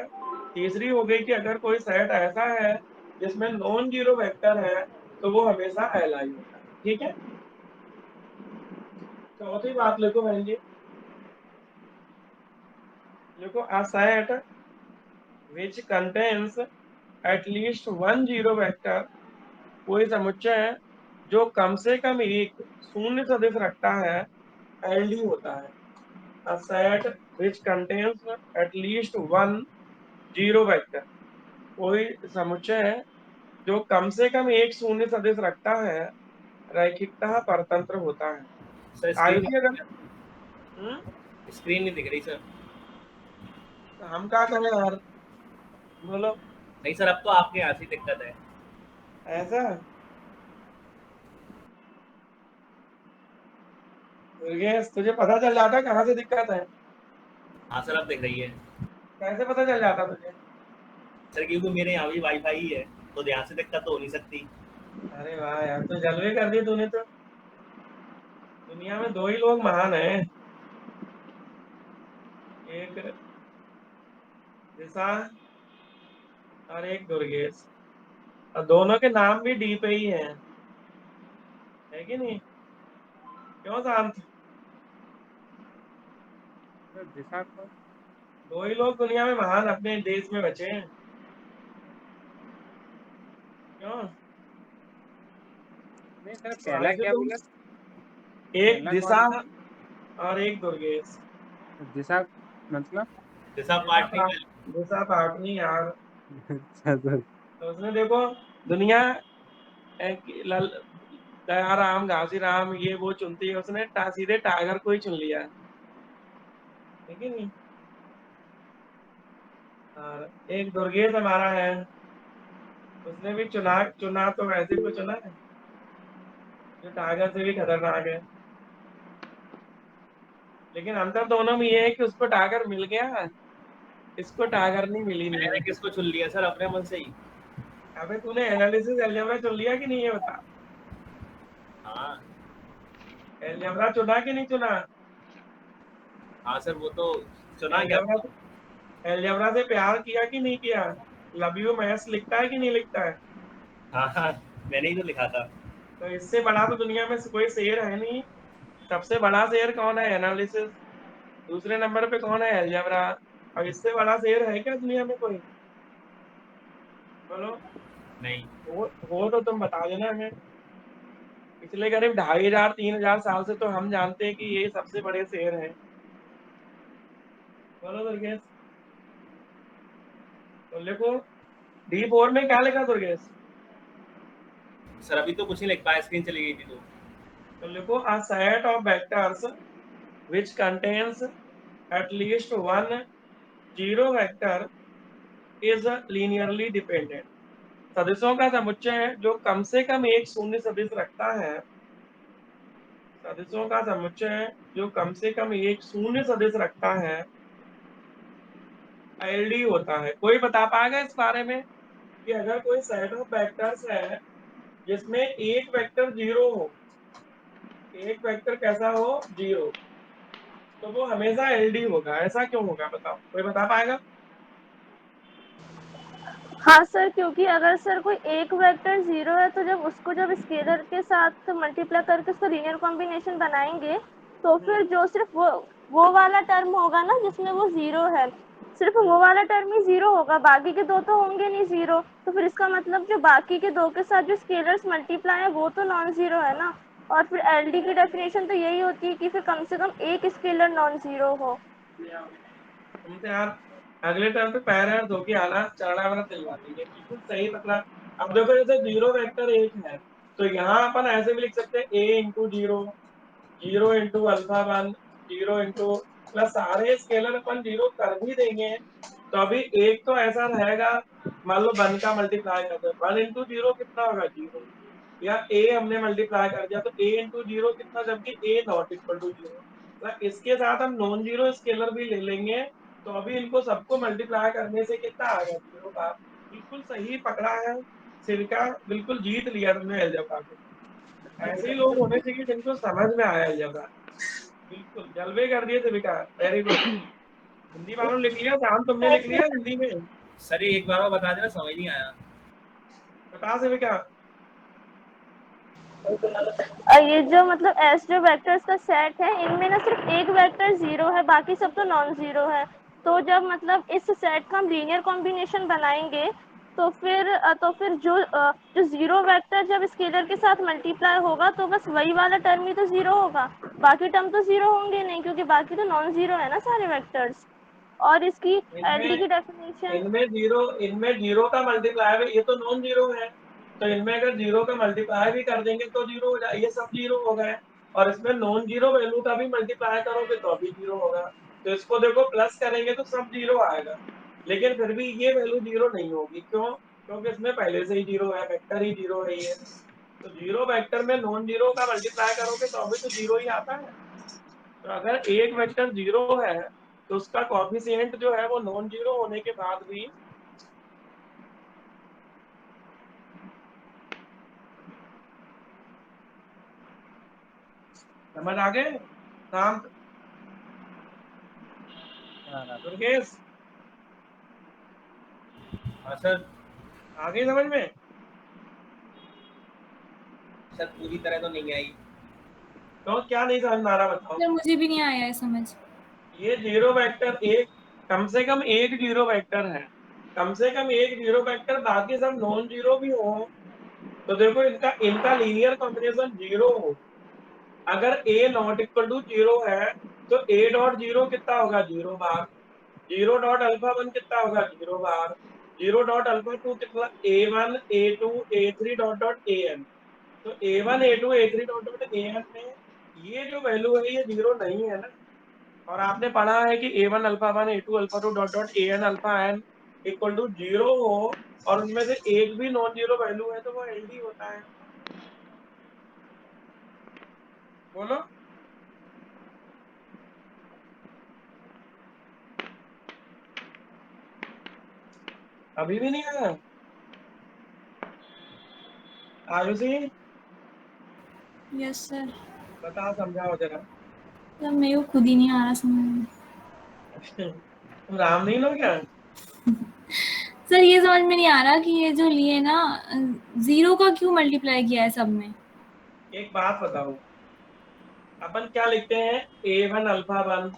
तीसरी हो गई कि अगर कोई सेट ऐसा है जिसमें नॉन जीरो वेक्टर है तो वो हमेशा एलआई होता है। ठीक है। चौथी बात लिखो बहन जी, लिखो a set which contains at least one zero vector, कोई समुच्चय है जो कम से कम एक शून्य सदिश रखता है, एलडी होता है। A set which contains at least one zero vector, कोई समुच्चय है जो कम से कम एक शून्य सदिश रखता है, रैखिकतः परतंत्र होता है। सर आयुषी अगर स्क्रीन नहीं दिख रही सर। हम क्या करें यार, बोलो। नहीं सर, अब तो आपके यहाँ से दिक्कत है। ऐसा योगेश, तुझे पता चल जाता कहाँ से दिक्कत है? हाँ सर, अब दिख रही है। कैसे पता चल जाता तुझे? सर क्योंकि मेरे यहाँ भी वाईफाई ही है, तो ध्यान से दिक्कत तो हो नहीं सकती। अरे वाह यार, तो जलवे कर दिए तूने तो। दुनिया में दो ही लोग महान हैं, एक दिशा और एक दुर्गेश, और दोनों के नाम भी डी पे ही है कि नहीं? क्यों शांत? तो दिशा को दो ही लोग दुनिया में महान अपने देश में बचे हैं। क्यों? नहीं सर, तो पहला आयुषी क्या तुम, बोला? एक पहला दिशा कौन? और एक दुर्गेश। दिशा मतलब? दिशा दिशा पार्टिकल। दिशा पाटनी यार। अच्छा सर। तो उसने देखो, दुनिया दयाराम घासीराम ये वो चुनती है, उसने सीधे टाइगर को ही चुन लिया, है कि नहीं? और एक दुर्गेश हमारा है, उसने भी चुना चुना तो वैसे को चुना है जो टाइगर से भी खतरनाक है। लेकिन अंतर दोनों में ये है कि उसको टाइगर मिल गया, इसको टाइगर नहीं मिली नहीं मैंने है। किसको चुन लिया सर? अपने मन से ही। अबे तूने एनालिसिस अलजेब्रा चुन लिया कि नहीं, ये बता। हाँ। अलजेब्रा चुना कि नहीं चुना? हाँ सर, वो तो चुना क्या? अलजेब्रा अलजेब्रा से प्यार किया कि नहीं किया? लव यू मैथ्स लिखता है कि नहीं लिखता है? हाँ हाँ, मैंने ही तो लिखा था। तो इससे बड़ा तो दुनिया में कोई शेर है नहीं। सबसे बड़ा शेर कौन है? एनालिसिस। दूसरे नंबर पे कौन है? अलजेब्रा। और इससे बड़ा शेर है क्या दुनिया में कोई? बोलो। नहीं। हो तो तुम बता देना हमें। पिछले करीब 2500-3000 साल से तो हम जानते हैं कि ये सबसे बड़े शेर हैं। बोलो दुर्गेश। तो लिखो, D4 में क्या लिखा दुर्गेश? सर अभी तो कुछ नहीं लिख पाया, स्क्रीन चली गई थी तो लिखो a set of vectors which contains at least one zero vector is linearly dependent, सदिशों का समुच्चय है जो कम से कम एक शून्य सदिश रखता है। सदिशों का समुच्चय है जो कम से कम एक शून्य सदिश रखता है, एलडी होता है। कोई बता पाएगा इस बारे में कि अगर कोई सेट ऑफ वेक्टर्स है जिसमें एक वेक्टर 0 हो, एक वेक्टर कैसा हो? 0, तो वो हमेशा एलडी होगा। ऐसा क्यों होगा बताओ, कोई बता पाएगा? हाँ सर, क्योंकि अगर सर कोई एक वेक्टर 0 है तो जब स्केलर के साथ मल्टीप्लाई करके उसका लीनियर कॉम्बिनेशन बनाएंगे तो फिर जो सिर्फ वो वाला टर्म होगा ना जिसमें वो 0 है, सिर्फ वो वाला टर्म ही 0 होगा, बाकी के दो तो होंगे नहीं 0। तो फिर इसका मतलब जो बाकी के दो के साथ जो स्केलर्स मल्टीप्लाई है वो तो नॉन जीरो है ना। और फिर एलडी की डेफिनेशन तो यही होती है कि फिर कम से कम एक स्केलर नॉन जीरो हो। तुम तो यार अगले टर्म पे पैर हाथ धो के आना, चढ़ा वाला दिलवा देंगे बिल्कुल सही। मतलब अब देखो, जैसे जीरो वेक्टर एक है तो यहाँ अपन ऐसे भी लिख सकते हैं A × 0, 0 × α1, 0 प्लस सारे स्केलर अपन 0 कर भी देंगे तो अभी एक तो ऐसा रहेगा मान लो 1 का मल्टीप्लाई करते हैं, 1 इंटू 0 कितना होगा 0, या a हमने मल्टीप्लाई कर दिया तो a इंटू 0 कितना, जबकि a नॉट इक्वल टू 0। इसके साथ हम नॉन जीरो स्केलर भी ले लेंगे तो अभी इनको सबको मल्टीप्लाई करने से कितना आ गया 0 का। बिल्कुल सही पकड़ा है सिरका, बिल्कुल जीत लिया तुमने अलजेब्रा को। ऐसे ही लोग होने चाहिए जिनको समझ में आया अलजेब्रा। बिल्कुल जलवे कर दिए सिरका, वेरी गुड। हिंदी वालों लिख लिया, शाम तुमने लिख लिया हिंदी में? सर ये एक बार और बता देना, समझ नहीं आया। बता सिरका। ये जो मतलब एस जो वेक्टर्स का सेट है, इनमें ना सिर्फ एक वेक्टर 0 है, बाकी सब तो नॉन जीरो है। तो जब मतलब इस सेट का हम लीनियर कॉम्बिनेशन बनाएंगे तो फिर जो 0 वेक्टर जब स्केलर के साथ मल्टीप्लाई होगा तो बस वही वाला टर्म ही तो 0 होगा, बाकी टर्म तो 0 होंगे नहीं, क्योंकि बाकी तो नॉन जीरो है ना सारे वेक्टर्स। और इसकी एलडी की डेफिनेशन इनमें जीरो का मल्टीप्लाई, ये तो नॉन जीरो है, तो इनमें अगर जीरो का मल्टीप्लाई भी कर देंगे तो जीरो हो जाए, ये सब जीरो हो गए। और इसमें नॉन जीरो वैल्यू का भी मल्टीप्लाई करोगे तो भी जीरो होगा। तो इसको देखो प्लस करेंगे तो सब जीरो आएगा, लेकिन फिर भी ये वैल्यू जीरो नहीं होगी। क्यों? क्योंकि इसमें पहले से ही जीरो है, वेक्टर ही जीरो है ये। तो जीरो वेक्टर में नॉन जीरो का मल्टीप्लाई करोगे तो अभी तो जीरो ही आता है। तो अगर एक वेक्टर जीरो है तो उसका कॉफिशिएंट जो है वो नॉन जीरो होने के बाद भी समझ आ गए? शांत दुर्गेश, हाँ सर। आ गई समझ में? सर पूरी तरह तो नहीं आई। तो क्या नहीं समझ में आ रहा बताओ? सर मुझे भी नहीं आया है समझ। ये जीरो वेक्टर एक, कम से कम एक जीरो वेक्टर है, कम से कम एक जीरो वेक्टर, बाकी सब नॉन जीरो भी हो। तो देखो इनका इनका लीनियर कॉम्बिनेशन जीरो हो। अगर A not equal to zero है तो ए डॉट जीरो कितना होगा, जीरो बार। जीरो डॉट अल्फा वन कितना होगा, जीरो बार। जीरो डॉट अल्फा टू कितना, A one A two A three dot dot A N. तो A one A two A three dot dot A N में ये जो वैल्यू है ये जीरो नहीं है ना। और आपने पढ़ा है कि A one alpha one A two alpha two dot dot A N alpha N equal to zero हो और उनमें से एक भी नॉन जीरो वैल्यू है तो वो एलडी होता है। बोलो। अभी भी नहीं आया आयुषी? Yes sir. बताओ, समझाओ जरा। सर मेरे को खुद ही नहीं आ रहा समझ में। तुम राम नहीं लो क्या? सर ये समझ में नहीं आ रहा कि ये जो लिए ना 0 का क्यों मल्टीप्लाई किया है सब में। एक बात बताओ, अपन क्या लिखते हैं, ए वन अल्फा वन,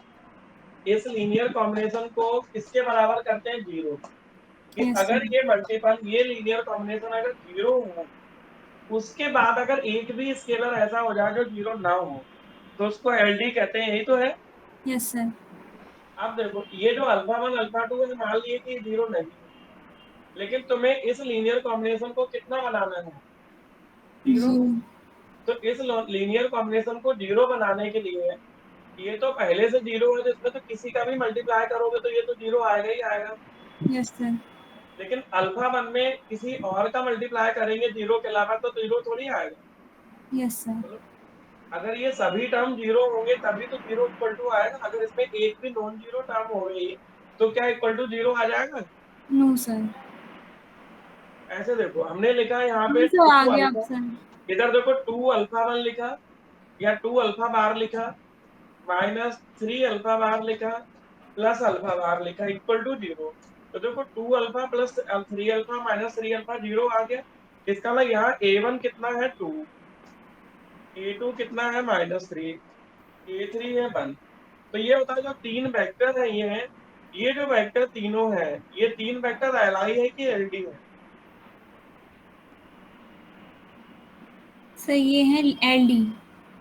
इस लीनियर कॉम्बिनेशन को किसके बराबर करते हैं, जीरो। कि यस अगर सर। ये मल्टीपल, ये लीनियर कॉम्बिनेशन अगर जीरो हो, उसके बाद अगर एक भी स्केलर ऐसा हो जाए जो जीरो ना हो तो उसको एलडी कहते हैं, यही तो है। Yes sir. अब देखो ये जो अल्फा वन अल्फा टू है, मान लिए कि जीरो नहीं है, लेकिन तुम्हें इस लीनियर कॉम्बिनेशन को कितना बनाना है, जीरो। 0। तो इस लीनियर कॉम्बिनेशन को जीरो बनाने के लिए, ये तो पहले से जीरो है तो इसमें तो किसी का भी मल्टीप्लाई करोगे तो ये तो जीरो आएगा ही आएगा। Yes sir. लेकिन अल्फा वन में किसी और का मल्टीप्लाई करेंगे जीरो के अलावा तो जीरो थोड़ी आएगा। Yes sir. बोलो, अगर ये सभी टर्म जीरो होंगे तभी तो जीरो इक्वल टू आएगा। अगर इसमें एक भी नॉन जीरो टर्म हो गई तो क्या इक्वल टू जीरो आ जाएगा? No sir. ऐसे देखो, हमने लिखा यहाँ पे ये तो आ टू गया अल्फा, सर। इधर देखो टू अल्फा वन लिखा या टू अल्फा बार लिखा माइनस थ्री अल्फा बार लिखा प्लस अल्फा बार लिखा इक्वल टू जीरो। तो देखो two alpha plus three alpha minus three alpha zero आ गया। इसका मतलब यहाँ ए वन कितना है, टू, ए टू कितना है, माइनस थ्री, ए थ्री है वन। तो ये होता है जो तीन वेक्टर है ये जो वेक्टर तीनों है, ये तीन वेक्टर एलआई है कि एलडी है? सर ये है एलडी।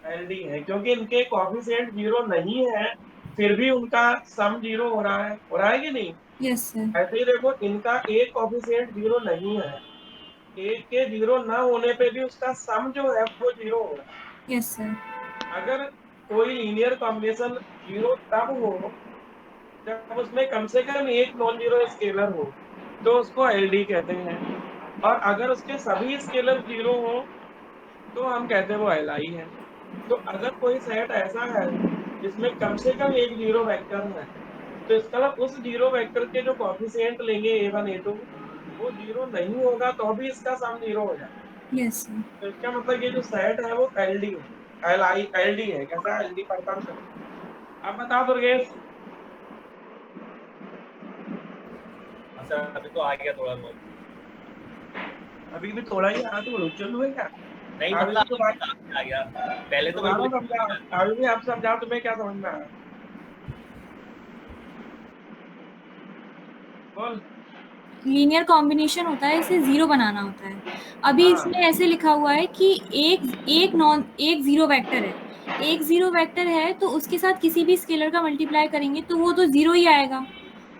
एलडी है, क्योंकि इनके कोएफिशिएंट जीरो नहीं है फिर भी उनका सम जीरो हो रहा है कि नहीं? Yes sir. ऐसे ही देखो, इनका एक कोएफिशिएंट जीरो नहीं है, एक के जीरो ना होने पे भी उसका सम जो है वो जीरो हो रहा है। Yes sir. अगर कोई लीनियर कॉम्बिनेशन जीरो तब हो जब उसमें कम से कम एक नॉन जीरो स्केलर हो। तो उसको LD कहते हैं। और अगर उसके सभी स्केलर 0 हो तो हम कहते हैं वो LI है। तो अगर कोई सेट ऐसा है जिसमें कम से कम एक 0 वेक्टर है, तो इसका मतलब उस 0 वेक्टर के जो कॉफिशिएंट लेंगे A1 A2 वो 0 नहीं होगा तो भी इसका सम 0 हो जाएगा। Yes sir. तो इसका मतलब ये जो सेट है वो LD है, LD है। कैसा LD पढ़ता हूँ। अब बताओ दुर्गेश। सर अभी तो आ गया थोड़ा बहुत। अभी भी थोड़ा ही आया तो चलो है क्या? नहीं अभी मतलब भी दोबारा आ गया, पहले तो दोबारा बिल्कुल ही समझाओ। अभी भी आप समझाओ, तुम्हें क्या समझ में आया? बोल। लीनियर कॉम्बिनेशन होता है, इसे जीरो बनाना होता है। अभी हाँ इसमें ऐसे लिखा हुआ है कि एक जीरो वेक्टर है, एक जीरो वेक्टर है तो उसके साथ किसी भी स्केलर का मल्टीप्लाई करेंगे तो वो तो जीरो ही आएगा,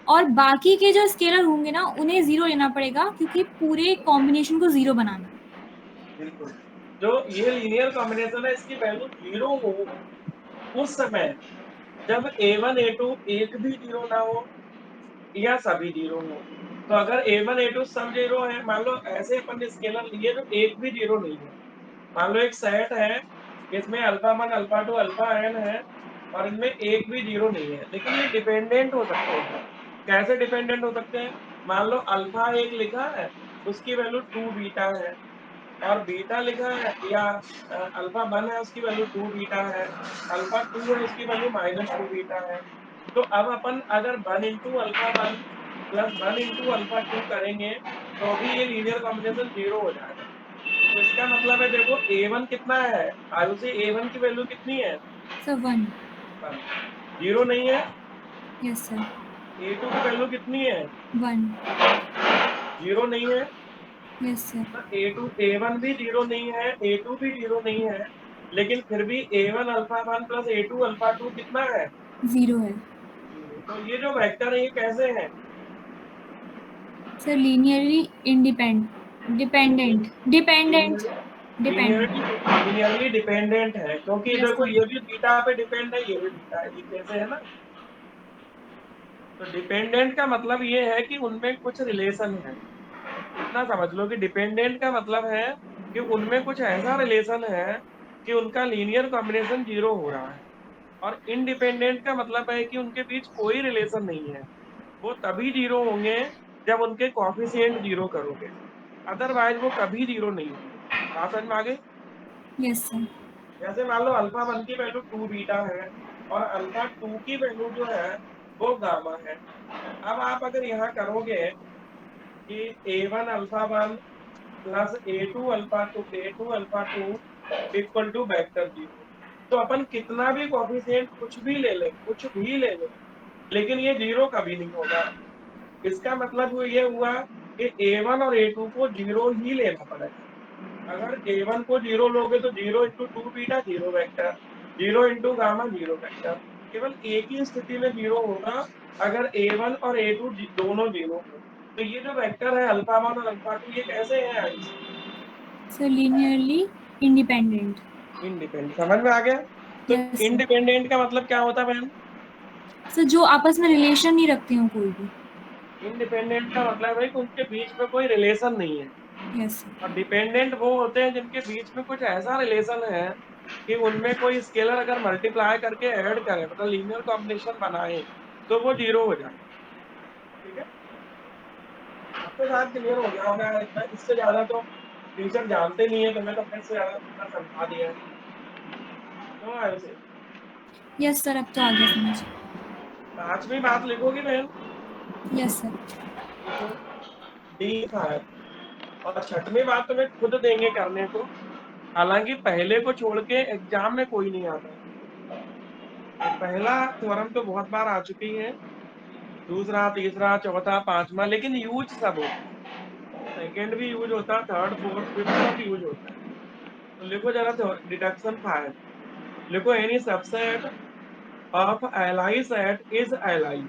और बाकी के जो स्केलर होंगे ना उन्हें जीरो लेना पड़ेगा क्योंकि पूरे कॉम्बिनेशन को जीरो बनाना है। बिल्कुल। जो ये लीनियर कॉम्बिनेशन है इसकी वैल्यू 0 हो उस समय जब A1 A2 एक भी 0 ना हो या सभी 0 हो। तो अगर A1 A2 सब 0 है, मान लो ऐसे अपन स्केलर लिए जो एक भी 0 नहीं है। मान लो एक सेट है इसमें अल्फा 1 अल्फा 2 अल्फा n है और इनमें एक भी 0 नहीं है, लेकिन ये डिपेंडेंट हो सकते हैं। कैसे डिपेंडेंट हो सकते हैं? मान लो अल्फा एक लिखा है, उसकी वैल्यू 2 बीटा है, और बीटा लिखा है या अल्फा 1 है उसकी वैल्यू 2 बीटा है, अल्फा 2 है उसकी वैल्यू -2 बीटा है। तो अब अपन अगर 1 into alpha 1 plus 1 into alpha 2 करेंगे तो भी ये लीनियर कॉम्बिनेशन 0 हो जाएगा। तो इसका मतलब है देखो A1 कितना है, आयुषी A1 की वैल्यू कितनी है? सर 1। 1। 0 नहीं है। Yes sir. A2 की वैल्यू कितनी है? 1। 0 नहीं है। Yes sir. तो A1 भी 0 नहीं है, A2 भी 0 नहीं है, लेकिन फिर भी A1 alpha 1 plus A2 alpha 2 कितना है? जीरो है। 0। तो ये जो वेक्टर है ये कैसे है? Sir linearly dependent dependent linearly dependent. Linearly dependent है, क्योंकि यस देखो सर। ये भी बीटा पे डिपेंड है, ये भी बीटा है, ये कैसे है ना। तो डिपेंडेंट का मतलब ये है कि उनमें कुछ रिलेशन है। इतना समझ लो कि डिपेंडेंट का मतलब है कि उनमें कुछ ऐसा रिलेशन है कि उनका लीनियर कॉम्बिनेशन 0 हो रहा है। और इंडिपेंडेंट का मतलब है कि उनके बीच कोई रिलेशन नहीं है, वो तभी 0 होंगे जब उनके कॉफिशिएंट 0 करोगे, अदरवाइज वो कभी 0 नहीं होंगे। बात समझ में आ गई? Yes sir. जैसे मान लो अल्फा 1 की वैल्यू 2 बीटा है और अल्फा 2 की वैल्यू जो है वो गामा है। अब आप अगर यहाँ करोगे कि A1 alpha 1 plus A2 alpha 2 equal to vector 0, तो अपन कितना भी कॉफिशिएंट कुछ भी ले लें लेकिन ये 0 कभी नहीं होगा। इसका मतलब वो ये हुआ कि A1 और A2 को 0 ही लेना पड़ेगा। अगर A1 को 0 लोगे तो 0 into 2 beta 0 vector, 0 into gamma 0 vector. केवल एक ही स्थिति में 0 होगा, अगर A1 और A2 दोनों 0 हो। तो ये जो वेक्टर है अल्फा 1 और अल्फा 2 ये कैसे है Ayush? Sir linearly independent. Independent. समझ में आ गया? तो यस सर। इंडिपेंडेंट का मतलब क्या होता है बहन? सर जो आपस में रिलेशन नहीं रखते हो कोई भी। इंडिपेंडेंट का मतलब है कि उनके बीच में कोई रिलेशन नहीं है। Yes sir. और डिपेंडेंट वो होते हैं जिनके बीच में कुछ ऐसा रिलेशन है कि उनमें कोई स्केलर अगर मल्टीप्लाई करके ऐड करे, मतलब लीनियर कॉम्बिनेशन बनाए, तो वो 0 हो जाए। ठीक है, अब तो शायद क्लियर हो गया होगा। इससे ज्यादा तो टीचर जानते नहीं है, तो मैं तो अपने से ज्यादा पूरा समझा दिया है। क्यों आए उसे? यस सर, अब तो आ गया समझ। 5वीं बात लिखोगी बहन? Yes sir. लिखो डी था। और 6वीं बात तुम्हें खुद देंगे करने को, हालांकि पहले को छोड़ के एग्जाम में कोई नहीं आता। तो पहला थ्योरम तो बहुत बार आ चुकी है, दूसरा तीसरा चौथा पांचवा, लेकिन यूज सब होता है। सेकंड भी यूज होता है, थर्ड फोर्थ फिफ्थ सब यूज होता है। तो लिखो जरा डिडक्शन 5। लिखो any subset of ally set is ally,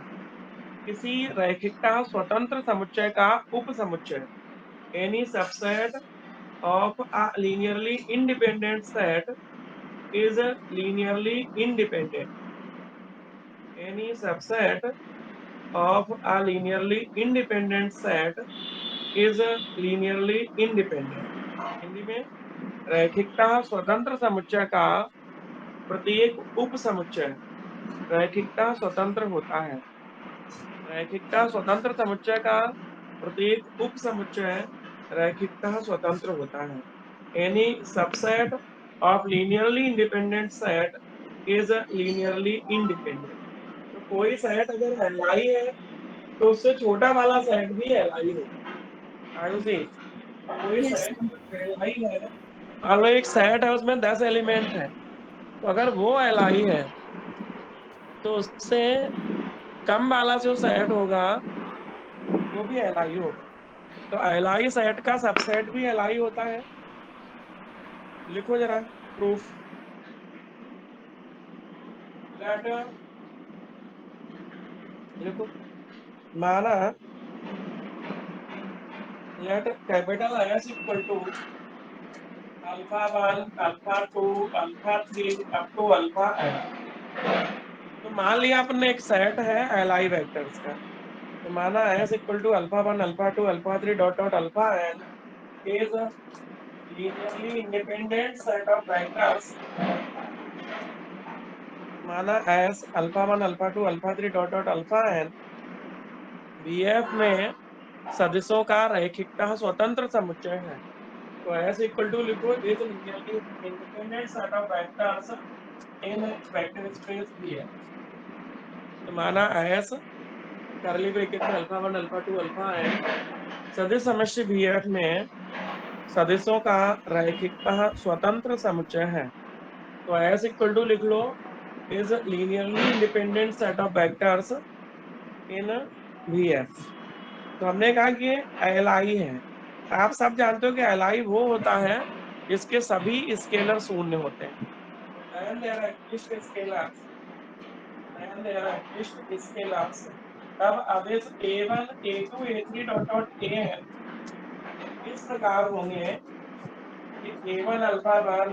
किसी रैखिकता स्वतंत्र समुच्चय का उप समुच्चय। Any subset of a linearly independent set is linearly independent. Any subset of a linearly independent set is linearly independent. Hindi में रैखिकता स्वतंत्र समुच्चय का प्रत्येक उप समुच्चय रैखिकता स्वतंत्र होता है। रैखिकता स्वतंत्र समुच्चय का प्रत्येक उप समुच्चय रैखिकता स्वतंत्र होता है। Any subset of linearly independent set is linearly independent. तो कोई सेट अगर एलाई है तो उससे छोटा वाला सेट भी एलाई होगा। आयुषी, कोई यस सेट सर। अगर एलाई है, मान लो एक सेट है उसमें 10 एलिमेंट है, तो अगर वो एलाई है तो उससे कम वाला जो सेट होगा वो भी एलाई होगा। तो एलाई सेट का सबसेट भी एलाई होता है। लिखो जरा प्रूफ। लेट लिखो, माना let capital S equal to alpha 1 alpha 2 alpha 3 up to alpha n. तो मान लिया अपन ने एक सेट है एलाई वेक्टर्स का, तो माना S equal to alpha 1 alpha 2 alpha 3 dot dot alpha N is linearly independent set of vectors. माना S alpha 1 alpha 2 alpha 3 dot dot alpha N VF में सदिशों का रैखिकता स्वतंत्र समुच्चय है। तो एस इक्वल टू लिखो is linearly independent set of vectors in vector space VF. तो माना एस करली ब्रैकेट में अल्फा 1 अल्फा 2 अल्फा एन सदिश समुच्चय वीएफ में सदिशों का रैखिकता स्वतंत्र समुच्चय है। तो एस इक्वल टू लिख लो is linearly independent set of vectors in VF. तो हमने कहा कि एलआई है। आप सब जानते हो कि एलआई वो होता है जिसके सभी स्केलर शून्य होते हैं। When there exist scalars, when there exist scalars, तब आदेश a1 a2 a3 dot dot an इस प्रकार होंगे कि a1 alpha 1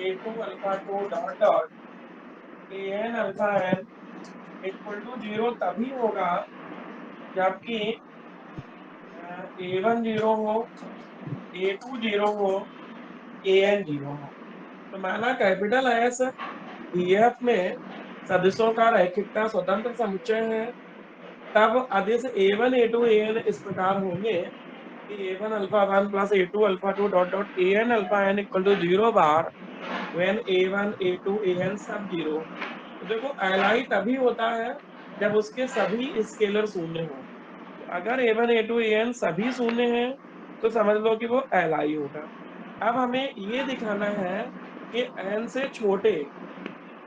a2 alpha 2 dot dot an alpha n equal to 0 तभी होगा जबकि a1 0 हो, a2 0 हो, an 0 हो। तो माना कैपिटल एस वीएफ में सदिशों का रैखिकता स्वतंत्र समुच्चय है, तब आदेश a1 a2 an इस प्रकार होंगे कि a1 alpha 1 plus a2 alpha 2 dot dot an alpha n equal to 0 बार व्हेन a1 a2 an सब 0। तो देखो एलआई तभी होता है जब उसके सभी स्केलर शून्य हो। तो अगर a1 a2 an सभी शून्य हैं तो समझ लो कि वो एलआई होगा। अब हमें ये दिखाना है कि n से छोटे,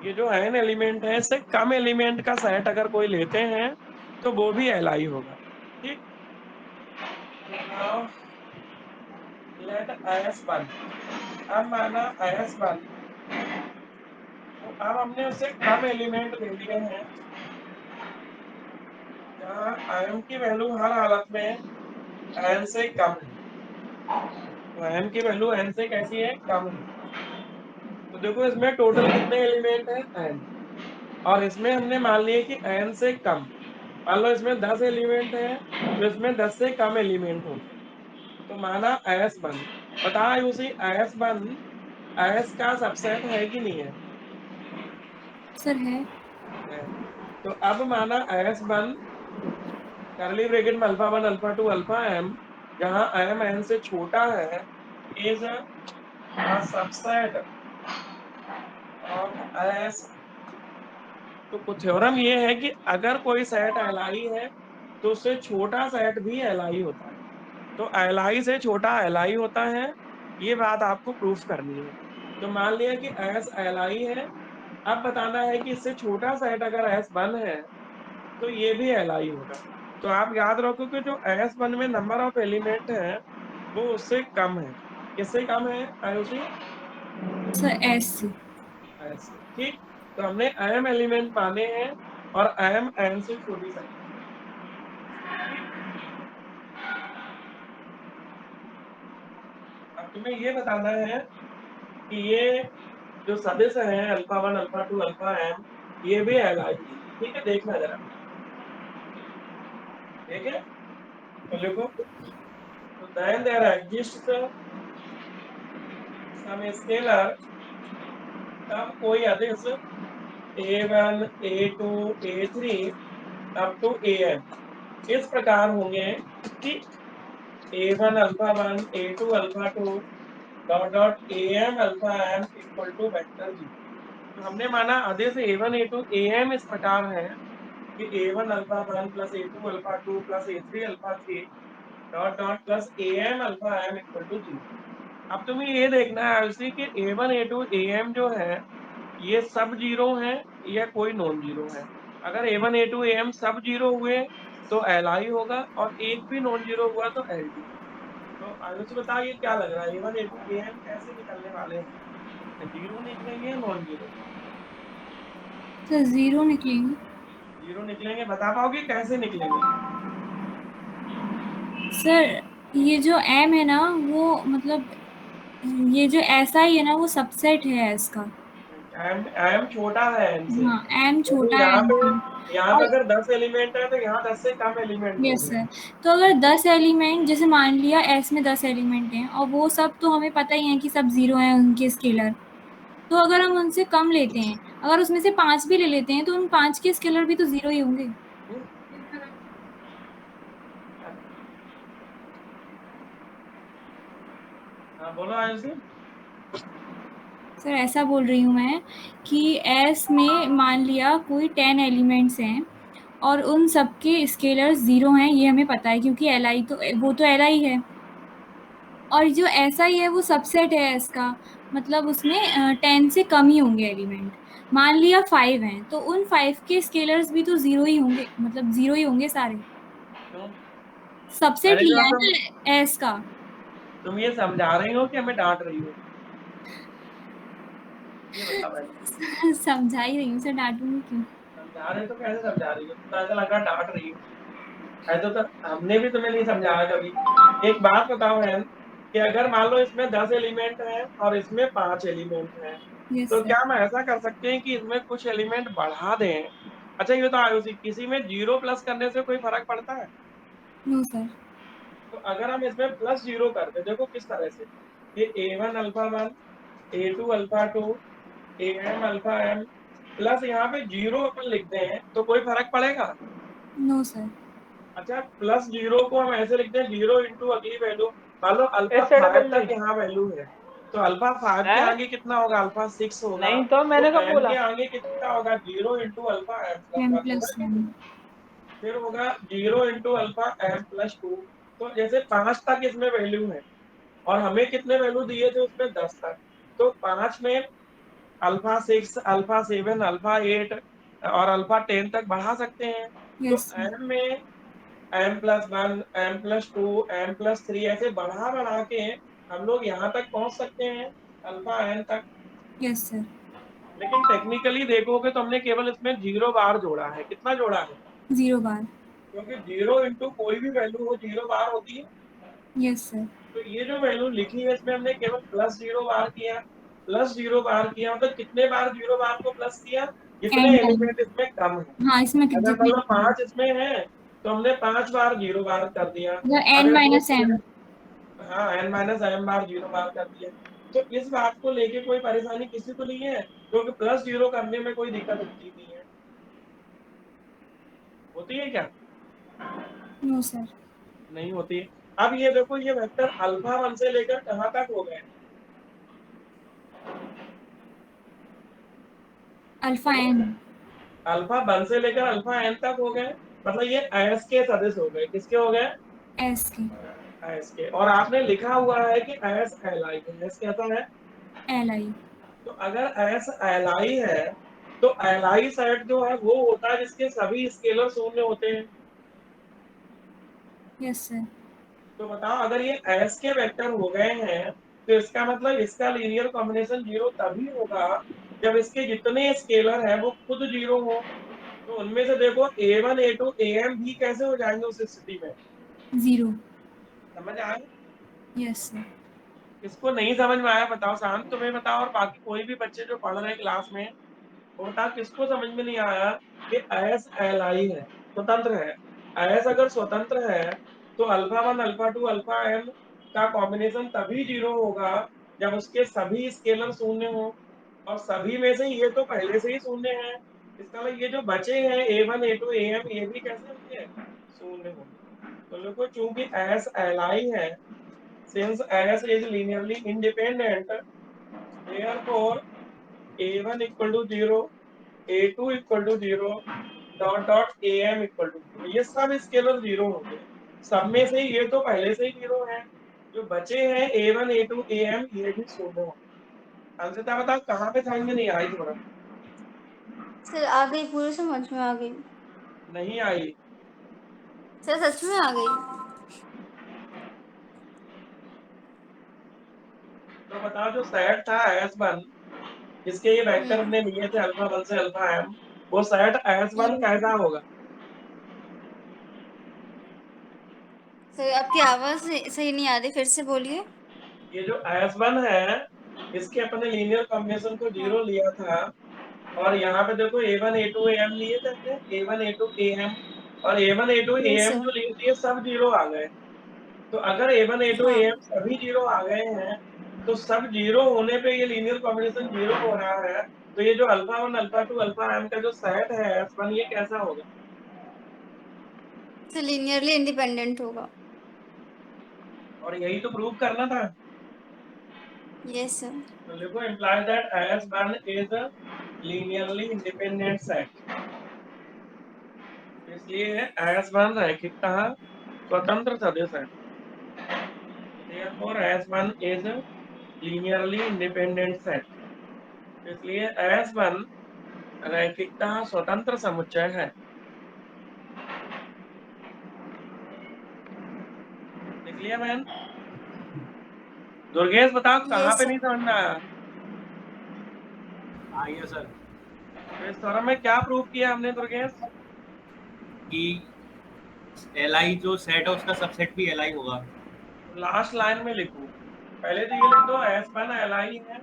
ये जो n एलिमेंट है इससे कम एलिमेंट का सेट अगर कोई लेते हैं तो वो भी एलआई होगा। ठीक, तो नाउ लेट s1। अब माना s1, तो अब हमने उससे कम एलिमेंट ले लिए हैं जहाँ m की वैल्यू हर हालत में n से कम है। तो m की वैल्यू n से कैसी है, कम है। तो देखो इसमें टोटल कितने एलिमेंट है n, और इसमें हमने मान लिया कि n से कम। मान लो इसमें 10 एलिमेंट है तो इसमें 10 से कम एलिमेंट होंगे। तो माना s1, बता उसी s1 s का सबसेट है कि नहीं है? सर है। है। तो अब माना s1 करली ब्रैकेट में अल्फा 1 अल्फा 2 अल्फा m, जहां m n से छोटा है, is a subset of s। तो थ्योरम ये है कि अगर कोई सेट एलआई है तो उससे छोटा सेट भी एलआई होता है। तो एलआई से छोटा एलआई होता है, ये बात आपको प्रूफ करनी है। तो मान लिया कि एस एलआई है। अब बताना है कि इससे छोटा सेट अगर एस वन है तो ये भी एलआई होगा। तो आप याद रखो कि जो एस वन में नंबर ऑफ एलिमेंट है वो उससे कम है। किससे कम है आयुषी? Sir S. एस से। ठीक, तो हमने एम एलिमेंट माने हैं और एम एन से छोटी संख्या। ठीक, अब तुम्हें ये बताना है कि ये जो सदिश है अल्फा 1 अल्फा 2 अल्फा m, ये भी एलआई है। ठीक है, देखना जरा। ठीक है, तो लिखो, तो then there exists some scalar, तब कोई अदिश a1 a2 a3 up to an इस प्रकार होंगे कि a1 alpha 1 a2 alpha 2 dot dot am alpha m equal to vector जी। तो हमने माना आदेश a1 a2 am इस प्रकार है कि a1 alpha 1 plus a2 alpha 2 plus a3 alpha 3 dot dot plus am alpha m equal to 0। अब तुम्हें ये देखना है आयुषी कि a1 a2 am जो है ये सब जीरो है या कोई नॉन जीरो है। अगर a1 a2 am सब जीरो हुए तो Li होगा और एक भी नॉन जीरो हुआ तो Lg। तो आयुषी बताओ ये क्या लग रहा है, a1 a2 am कैसे निकलने वाले हैं, जीरो निकलेंगे या नॉन जीरो? सर जीरो निकलेंगे। जीरो निकलेंगे, बता पाओगे कैसे निकलेंगे? सर ये जो एम है ना वो मतलब ये जो ऐसा ही है ना वो सबसेट है इसका। एम छोटा है एन से, हाँ एम जैसे छोटा है M से। यहाँ पे और अगर 10 एलिमेंट है तो यहाँ 10 से कम एलिमेंट यस होंगे। सर, तो अगर 10 एलिमेंट जैसे मान लिया एस में 10 एलिमेंट हैं और वो सब तो हमें पता ही है कि सब जीरो हैं उनके स्केलर। तो अगर हम उनसे कम लेते हैं, अगर उसमें से 5 भी ले लेते हैं तो उन 5 के स्केलर भी तो जीरो ही होंगे। हाँ बोलो आयुषी। सर ऐसा बोल रही हूँ मैं कि एस में मान लिया कोई 10 एलिमेंट्स हैं और उन सबके स्केलर्स जीरो हैं, ये हमें पता है क्योंकि एल आई तो वो तो एल आई है। और जो ऐसा ही है वो सबसेट है एस का, मतलब उसमें 10 से कम ही होंगे एलिमेंट। मान लिया 5 हैं तो उन 5 के स्केलर्स भी तो जीरो ही होंगे, मतलब जीरो ही होंगे सारे। क्यों? सबसेट पहले लिया जो है ना एस का। तुम ये समझा रही हो कि हमें डांट रही हो, ये बता पहले। समझा ही रही हूँ सर, डांटूंगी क्यों। समझा रहे हो तो कैसे समझा रही हो, तुम तो ऐसा लग रहा डांट रही हो। ऐसा तो हमने भी तुम्हें नहीं समझाया कभी। एक बात बताओ है कि अगर मान लो इसमें 10 एलिमेंट हैं और इसमें 5 एलिमेंट हैं, यस तो सर। क्या हम ऐसा कर सकते हैं कि इसमें कुछ एलिमेंट बढ़ा दें? अच्छा ये तो आयुषी, किसी में जीरो प्लस करने से कोई फर्क पड़ता है? No sir. तो अगर हम इसमें प्लस जीरो कर दे, देखो किस तरह से, ये a1 alpha 1 a2 alpha 2 am alpha m plus यहाँ पे जीरो अपन लिखते हैं तो कोई फर्क पड़ेगा? No sir. अच्छा प्लस जीरो को हम ऐसे लिखते हैं, जीरो इंटू अगली वैल्यू, मान लो अल्फा ऐसे 5 डबल तक नहीं यहाँ वैल्यू है, तो अल्फा 5 के है। आगे कितना होगा? अल्फा 6 होगा। नहीं तो तो मैंने कब m बोला। के आगे कितना होगा? Zero into alpha m plus M 1 होगा प्लस क्या? एम। फिर होगा zero into alpha m plus 2। तो जैसे 5 तक इसमें वैल्यू है और हमें कितने वैल्यू दिए थे उसमें? 10 तक। तो 5 में अल्फा 6 अल्फा 7 अल्फा 8 और अल्फा 10 तक बढ़ा सकते हैं। तो यस सर। m में m plus 1 m plus 2 m plus 3 ऐसे बढ़ा बढ़ा के हम लोग यहाँ तक पहुंच सकते हैं, अल्फा n तक। Yes sir. लेकिन टेक्निकली देखोगे तो हमने केवल इसमें जीरो बार जोड़ा है। कितना जोड़ा है? Zero bar. क्योंकि जीरो इंटू कोई भी वैल्यू हो जीरो बार होती है। Yes sir. तो ये जो वैल्यू लिखी है इसमें हमने केवल प्लस जीरो बार किया। प्लस जीरो बार किया मतलब कितने बार जीरो बार को प्लस किया? जितने एन टाइम। एलिमेंट इसमें कम है। हाँ इसमें अगर जितने मतलब 5 इसमें है तो हमने 5 बार जीरो बार कर दिया। मतलब एन अगर माइनस इसमें एम। हाँ n माइनस m बार जीरो बार कर दिया। तो इस बात को लेके कोई परेशानी किसी को नहीं है, क्योंकि प्लस जीरो करने में कोई दिक्कत होती नहीं है। होती है क्या? No sir. नहीं होती है। अब ये देखो, ये वेक्टर अल्फा 1 से लेकर कहाँ तक हो गए? Alpha N. अल्फा 1 से लेकर अल्फा n तक हो गए, मतलब ये एस के सदस्य हो गए। किसके हो गए? एस की। एस के। और आपने लिखा हुआ है कि एस एल आई है। एस कैसा है? L I. तो अगर एस एल आई है तो एल आई सेट जो है वो होता है जिसके सभी स्केलर शून्य होते हैं। Yes sir. तो बताओ, अगर ये एस के वेक्टर हो गए हैं तो इसका मतलब इसका लीनियर कॉम्बिनेशन जीरो तभी होगा जब इसके जितने स्केलर हैं वो खुद जीरो हो। तो उनमें से देखो a1 a2 am भी कैसे हो जाएंगे उस स्थिति में? जीरो। समझ आए? Yes sir. किसको नहीं समझ में आया बताओ, शांत तुम्हें बताओ और बाकी कोई भी बच्चे जो पढ़ रहे हैं क्लास में वो बताओ किसको समझ में नहीं आया कि एस एल आई है, स्वतंत्र है। एस अगर स्वतंत्र है तो अल्फा 1 अल्फा 2 अल्फा एम का कॉम्बिनेशन तभी 0 होगा जब उसके सभी स्केलर शून्य हो, और सभी में से ये तो पहले से ही शून्य है। इसका मतलब ये जो बचे हैं A1 A2 AM ये भी कैसे होंगे, शून्य होंगे। तो देखो चूंकि एस एलाई है, since S is linearly independent, therefore A1 equal to 0, A2 equal to 0, dot dot AM equal to 0, ये सब स्केलर 0 होंगे। सब में से ये तो पहले से ही 0 है, जो बचे हैं A1 A2 AM ये भी शून्य होंगे। अंशिता बताओ कहाँ पे समझ में नहीं आई थोड़ा? सर आ गई, पूरी समझ में आ गई नहीं आई? सर, सच में आ गई। तो बताओ जो सेट था S1 जिसके ये वेक्टर हमने लिए थे अल्फा 1 से अल्फा m, वो सेट S1 कैसा होगा? सर आपकी आवाज सही नहीं आ रही, फिर से बोलिए। ये जो S1 है इसके अपने लीनियर कॉम्बिनेशन को 0 लिया था, और यहाँ पे देखो A1 A2 AM लिए थे हमने, A1 A2 AM, और A1 A2 yes AM sir. जो लिए थे सब 0 आ गए। तो अगर A1 A2 हाँ AM सभी 0 आ गए हैं तो सब 0 होने पे ये लीनियर कॉम्बिनेशन 0 हो रहा है, तो ये जो अल्फा 1 अल्फा 2 अल्फा m का जो सेट है S1 ये कैसा होगा? सर, लीनियरली इंडिपेंडेंट होगा। और यही तो प्रूव करना था। Yes sir. तो देखो implies that S1 is a linearly independent set, इसलिए S1 रैखिकतः स्वतंत्र सदिश है। Therefore S1 is a linearly independent set, इसलिए S1 रैखिकतः स्वतंत्र समुच्चय है। देख लिया बहन? दुर्गेश बताओ कहाँ यस पे सर। नहीं समझ में आया? आइए सर तो इस थ्योरम में क्या प्रूव किया हमने दुर्गेश? कि एलआई जो सेट है उसका सबसेट भी एलआई होगा। लास्ट लाइन में लिखो, पहले तो ये लिख दो S1 Li है,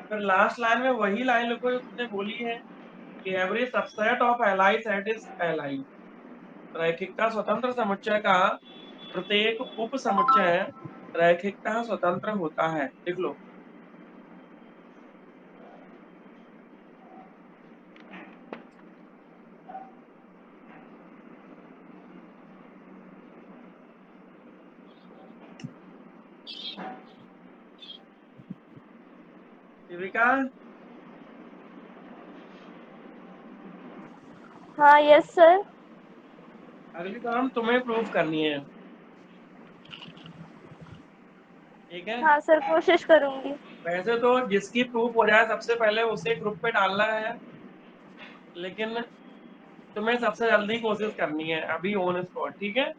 फिर लास्ट लाइन में वही लाइन लिखो जो तुमने बोली है कि every subset of Li set is Li। रैखिकता स्वतंत्र समुच्चय का प्रत्येक उप समुच्चय रैखिकता स्वतंत्र होता है। लिख लो। शिविका हाँ यस सर। अगली थ्योरम तुम्हें प्रूव करनी है, ठीक है? हाँ सर, कोशिश करूंगी। वैसे तो जिसकी प्रूफ हो जाए सबसे पहले उसे ग्रुप पे डालना है, लेकिन तुम्हें सबसे जल्दी कोशिश करनी है अभी ऑन स्पॉट, ठीक है?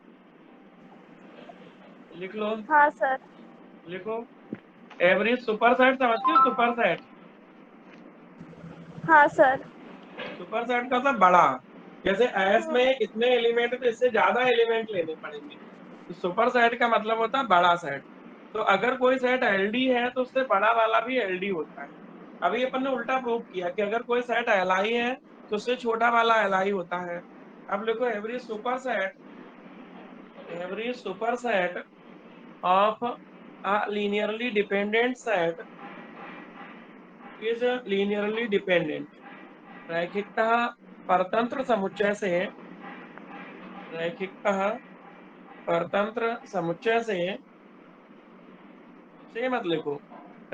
लिख लो। हाँ सर। लिखो एवरेज सुपर सेट, समझती हो सुपर सेट? हाँ सर। सुपर सेट का सब बड़ा, जैसे एस हम्म, में इतने एलिमेंट तो इससे ज्यादा एलिमेंट लेने पड़ेंगे, तो सुपर सेट का मतलब होता है बड़ा सेट। तो अगर कोई सेट एलडी है तो उससे बड़ा वाला भी एलडी होता है। अभी अपन ने उल्टा प्रूव किया कि अगर कोई सेट एलआई है तो उससे छोटा वाला एलआई होता है। अब लिखो every super set of a linearly dependent set is linearly dependent. रैखिकतः परतंत्र समुच्चय से, रैखिकतः परतंत्र समुच्चय से मत लिखो,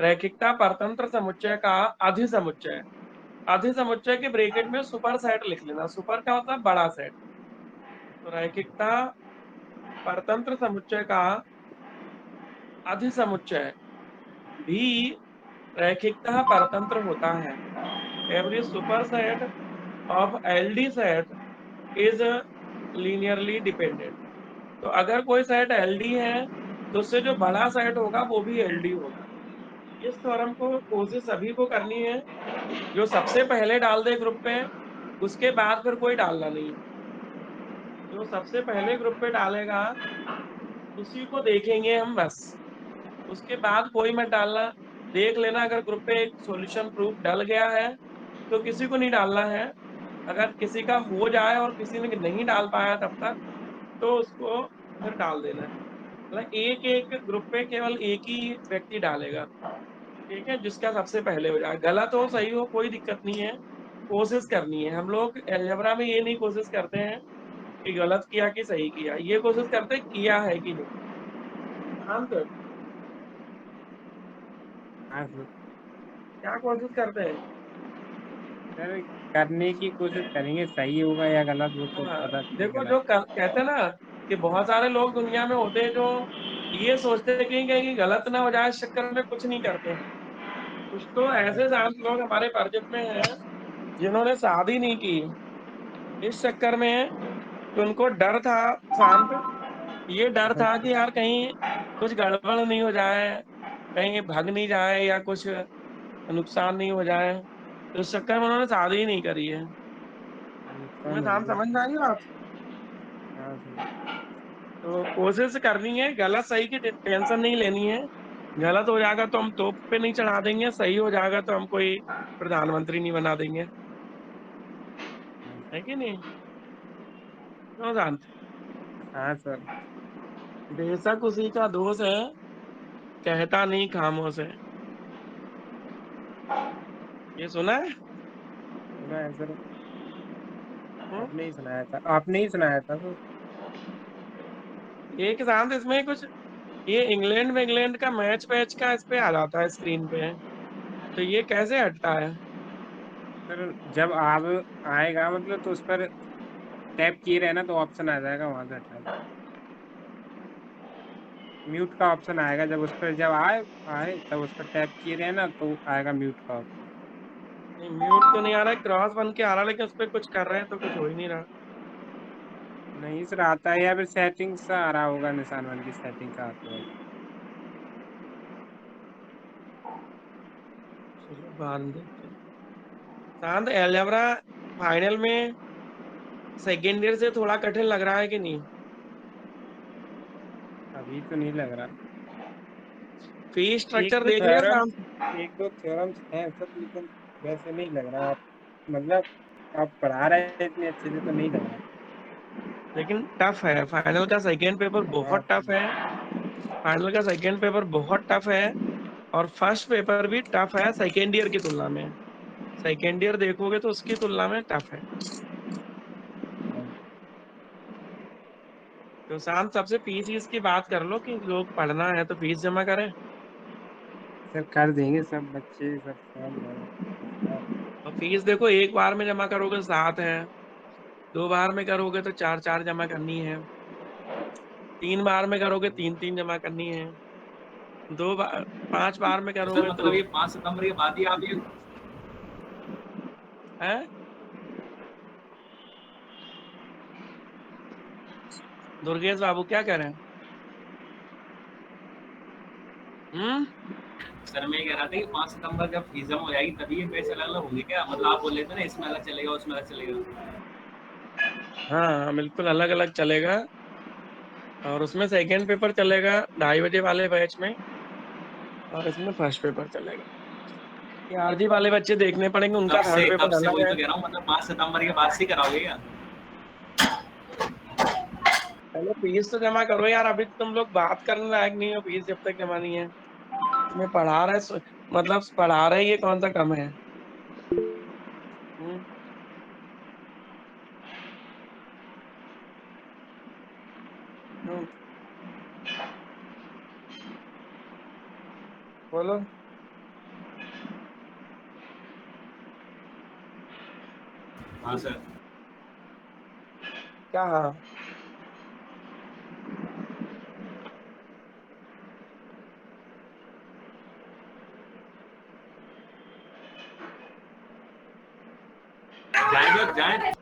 रैखिकता परतंत्र समुच्चय का अधिसमुच्चय। अधिसमुच्चय के ब्रैकेट में सुपर सेट लिख लेना, सुपर का होता है बड़ा सेट। तो रैखिकता परतंत्र समुच्चय का अधिसमुच्चय भी रैखिकता परतंत्र होता है। Every super set of L D set is linearly dependent. तो अगर कोई सेट एलडी है तो उससे जो बड़ा सेट होगा वो भी एलडी होगा। इस थ्योरम को कोशिश सभी को करनी है, जो सबसे पहले डाल दे ग्रुप पे उसके बाद फिर कोई डालना नहीं। जो सबसे पहले ग्रुप पे डालेगा उसी को देखेंगे हम बस, उसके बाद कोई मत डालना। देख लेना अगर ग्रुप पे एक सॉल्यूशन प्रूफ डल गया है तो किसी को नहीं डालना है। अगर किसी का हो जाए और किसी ने नहीं डाल पाया तब तक तो उसको फिर डाल देना है। मतलब एक एक ग्रुप पे केवल एक ही व्यक्ति डालेगा, ठीक है, जिसका सबसे पहले हो जाए। गलत हो सही हो कोई दिक्कत नहीं है, कोशिश करनी है। हम लोग अलजेब्रा में ये नहीं कोशिश करते हैं कि गलत किया कि सही किया, ये कोशिश करते हैं किया है कि नहीं। शांत, हाँ सर। क्या कोशिश करते हैं? सर करने की कोशिश करेंगे, सही होगा या गलत वो तो हाँ, पता चले देखो गलत। जो कहते हैं ना कि बहुत सारे लोग दुनिया में होते हैं जो ये सोचते हैं कि कहीं गलत ना हो जाए, इस चक्कर में कुछ नहीं करते। कुछ तो ऐसे शांत लोग हमारे परिचित में हैं जिन्होंने शादी नहीं की इस चक्कर में कि उनको डर था। शांत, ये डर था कि यार कहीं कुछ गड़बड़ नहीं हो जाए, कहीं भाग नहीं जाए या कुछ नुकसान नहीं हो जाए, तो इस चक्कर में उन्होंने शादी ही नहीं करी है। तुम्हें नुकसान हो शांत गया। समझ में आई बात? हाँ सर। तो कोशिश करनी है, गलत सही की टेंशन नहीं लेनी है। गलत हो जाएगा तो हम तोप पे नहीं चढ़ा देंगे, सही हो जाएगा तो हम कोई प्रधानमंत्री नहीं बना देंगे, है कि नहीं? क्यों शांत? हाँ सर। बेशक उसी का दोष है, कहता नहीं खामोश है। ये सुना है? सुना है सर। हम्म? आपने ही सुनाया था, आपने ही सुनाया था सर। एक शांत इसमें कुछ, ये इंग्लैंड का मैच वैच का इस पे आ जाता है स्क्रीन पे, तो ये कैसे हटता है? सर जब आप आएगा मतलब तो उस पर टैप किए रहना तो ऑप्शन आ जाएगा, वहां से हटा दो। म्यूट का ऑप्शन आएगा, जब उस पर जब आए आए तब उस पर टैप किए रहना तो आएगा म्यूट का ऑप्शन। नहीं, म्यूट तो नहीं आ रहा है, क्रॉस बन के आ रहा है, लेकिन उस पर कुछ कर रहे हैं तो कुछ हो ही नहीं रहा। नहीं सर आता है, या फिर सेटिंग्स सा आ रहा होगा, निशान वाली की सेटिंग का आता होगा। चलो बाद में देखते हैं। शांत, एलजेब्रा फाइनल में सेकेंड ईयर से थोड़ा कठिन लग रहा है कि नहीं? अभी तो नहीं लग रहा। फी एक स्ट्रक्चर दो देख लिया थ्योरम, शांत? एक दो थ्योरम्स हैं सर, लेकिन वैसे नहीं लग रहा। आप मतलब आप पढ़ा रहे हैं इतने अच्छे से तो नहीं लग रहा। लेकिन टफ है, फाइनल का सेकेंड पेपर हाँ बहुत टफ है। फाइनल का सेकेंड पेपर बहुत टफ है, और फर्स्ट पेपर भी टफ है सेकेंड ईयर की तुलना में। सेकेंड ईयर देखोगे तो उसकी तुलना में टफ है। तो शांत, सबसे फीस की बात कर लो कि लोग पढ़ना है तो फीस जमा करें। सर कर देंगे, सब बच्चे सब फॉर्म भर। और फीस देखो, एक बार में जमा करोगे 7 है, 2 बार में करोगे तो 4 4 जमा करनी है, 3 बार में करोगे 3 3 जमा करनी है, 2 बार 5 बार में सर करोगे तो मतलब ये 5 सितंबर के बाद ही आप ये है। दुर्गेश बाबू क्या कह रहे हैं? हम्म? सर मैं ये कह रहा था कि 5 सितंबर जब फीस जमा हो जाएगी तभी ये पैसे अलग अलग होंगे क्या? मतलब आप बोल रहे थे ना इसमें अलग चलेगा उसमें अलग चलेगा। हाँ बिल्कुल अलग अलग चलेगा, और उसमें सेकेंड पेपर चलेगा 2:30 बजे वाले बैच में, और इसमें फर्स्ट पेपर चलेगा। ये आरजी वाले बच्चे देखने पड़ेंगे, उनका थर्ड तब पेपर से अलग वही है। तो कह रहा हूँ, मतलब 5 सितंबर के बाद से ही कराओगे क्या? पहले फीस तो जमा करो यार, अभी तो तुम लोग बात करने लायक नहीं हो, फीस जब तक जमा नहीं है। तुम्हें पढ़ा रहे मतलब पढ़ा रहे, ये कौन सा कम है? हम्म? हम्म, बोलो। हाँ सर। क्या हाँ? जाएंगे जाए